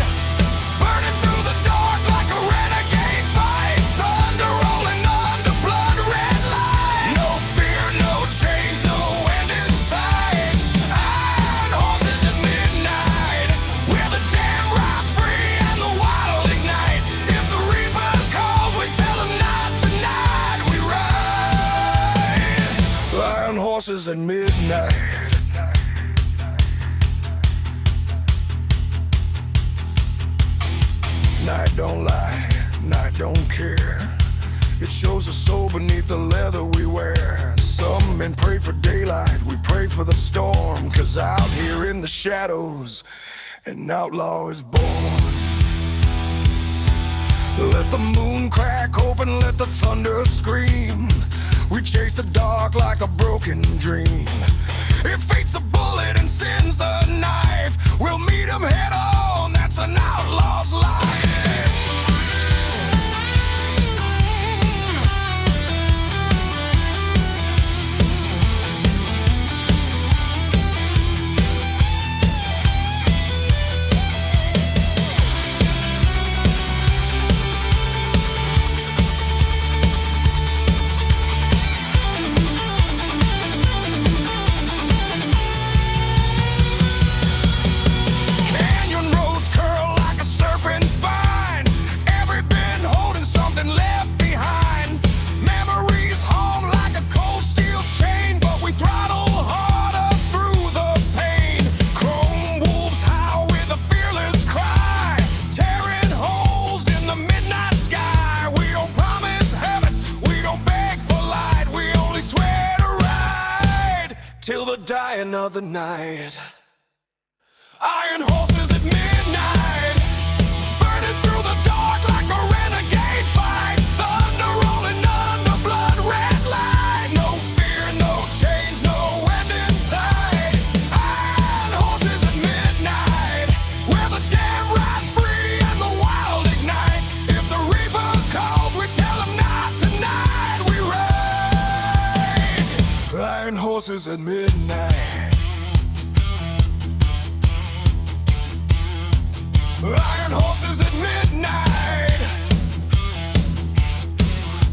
burning through the dark like a renegade fight. Thunder rolling under blood red light. No fear, no change, no end in sight. Iron horses at midnight, where the damn ride free and the wild ignite. If the reaper calls, we tell him not tonight. We ride iron horses at midnight. Night don't lie, night don't care. It shows the soul beneath the leather we wear. Some men pray for daylight, we pray for the storm. 'Cause out here in the shadows, an outlaw is born. Let the moon crack open, let the thunder scream. We chase the dark like a broken dream. If fate's the bullet and sin's the knife, we'll meet him head on, that's an outlaw's life. Canyon roads curl like a serpent's spine. Every bend holding something left behind. Memories hung like a cold steel chain, but we throttle harder through the pain. Chrome wolves howl with a fearless cry, tearing holes in the midnight sky. We don't promise heaven, we don't beg for light. We only swear to ride till the dying of the night. Iron horses at midnight, burning through the dark like a renegade fight. Thunder rolling under blood red light. No fear, no change, no end in sight. Iron horses at midnight, where the damn ride free and the wild ignite. If the reaper calls, we tell him not tonight. We ride iron horses at midnight. Iron horses at midnight,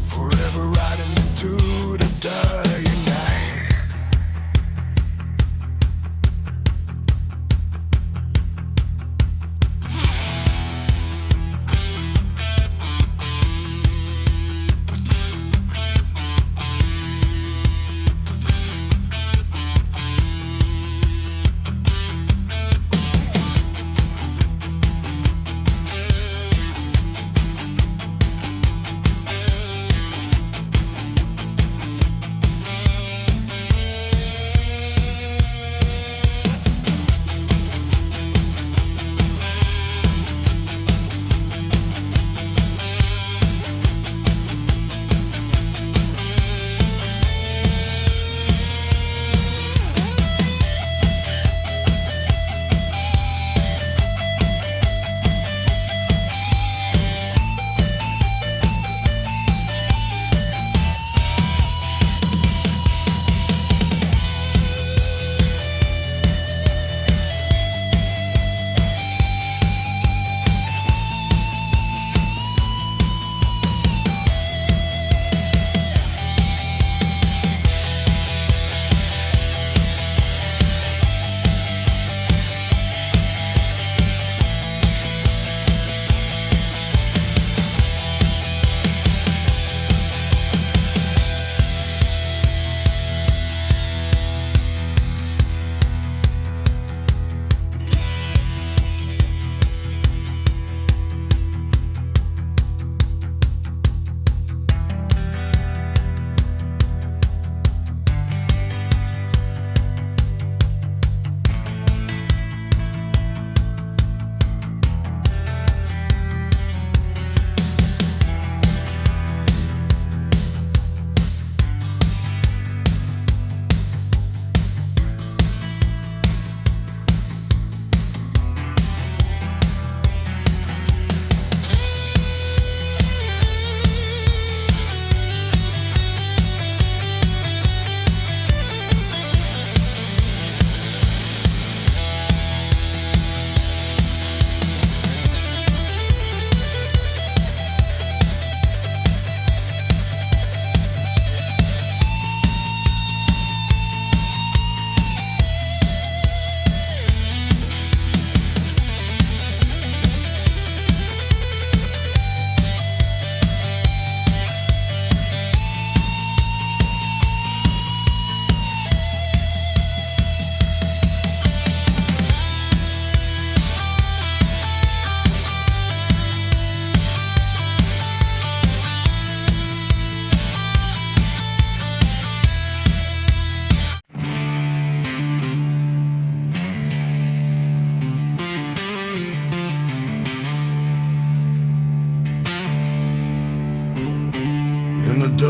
forever riding into the dying night.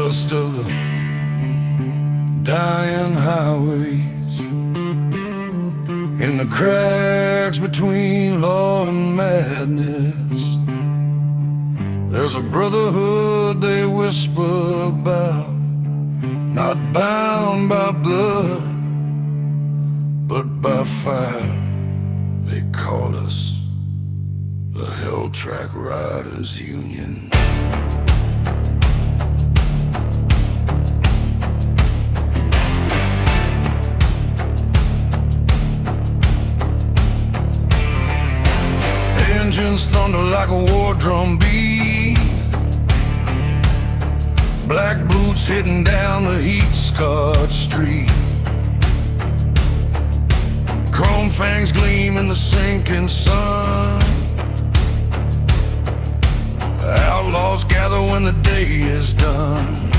dust of the dying highways, in the cracks between law and madness. There's a brotherhood they whisper about, not bound by blood, but by fire. They call us the Hell Track Riders Union. Engines thunder like a war drum beat, black boots hitting down the heat-scarred street, chrome fangs gleam in the sinking sun. Outlaws gather when the day is done,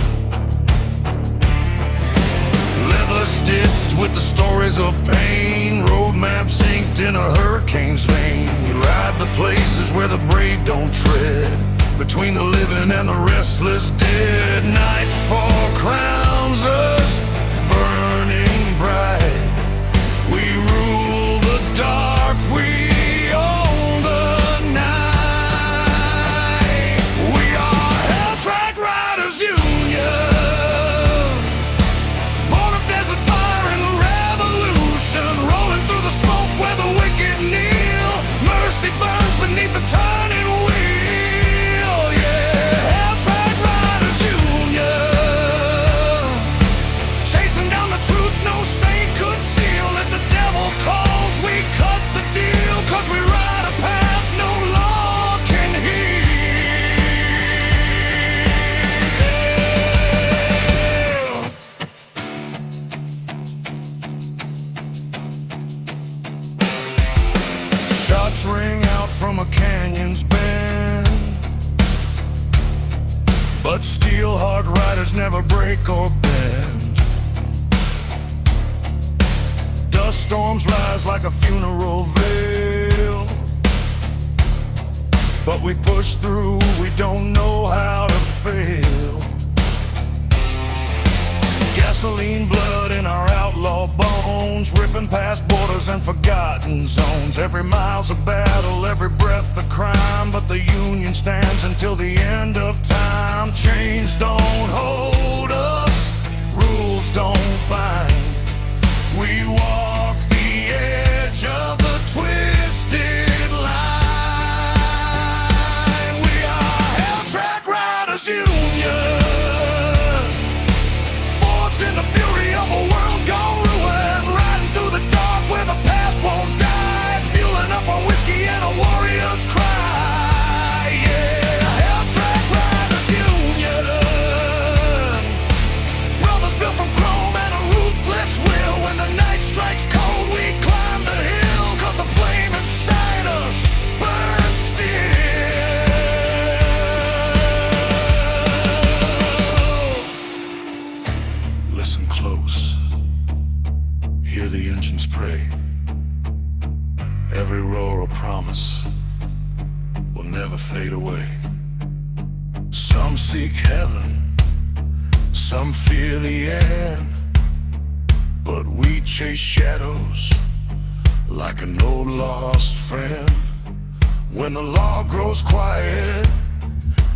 leather stitched with the stories of pain, road maps inked in a hurricane's vein. We ride the places where the brave don't tread, between the living and the restless dead. Nightfall crowns us, burning bright. We rule the dark, we own the night. We are Hell Track Riders Union, born of desert fire and revolution, rolling through the smoke where the wicked kneel. Mercy burns beneath the turning wheel. Yeah, Hell Track Riders Union, chasing down the truth no saint could seal. If the devil calls, we cut the deal, 'cause we ride a path no law can heal. Shots ring out from a canyon's bend, but steel hard riders never break or bend. Dust storms rise like a funeral veil, but we push through, we don't know how to fail. Gasoline blood in our outlaw bones, ripping past borders and forgotten zones. Every mile's a battle, every breath a crime, but the Union stands until the end of time. Chains don't hold us, rules don't bind. We walk the edge of the twisted line. We are Hell Track Riders Union, forged in the fury of a world gone ruined, riding through the dark where the past won't die, fueling up on whiskey and a warrior's cry. Yeah, Hell Track Riders Union, brothers built from chrome and a ruthless will. When the night strikes cold, we climb the hill, 'cause the flame inside us burns still. Listen close, hear the engines pray. Every roar a promise will never fade away. Some seek heaven, some fear the end, but we chase shadows like an old lost friend. When the law grows quiet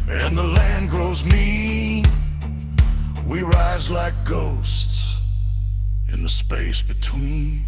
and the land grows mean, we rise like ghosts in the space between.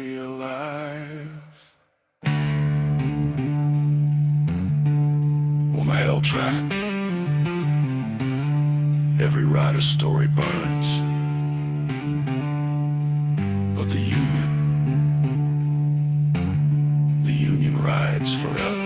we alive? On the hell track, every rider's story burns, but the Union rides forever.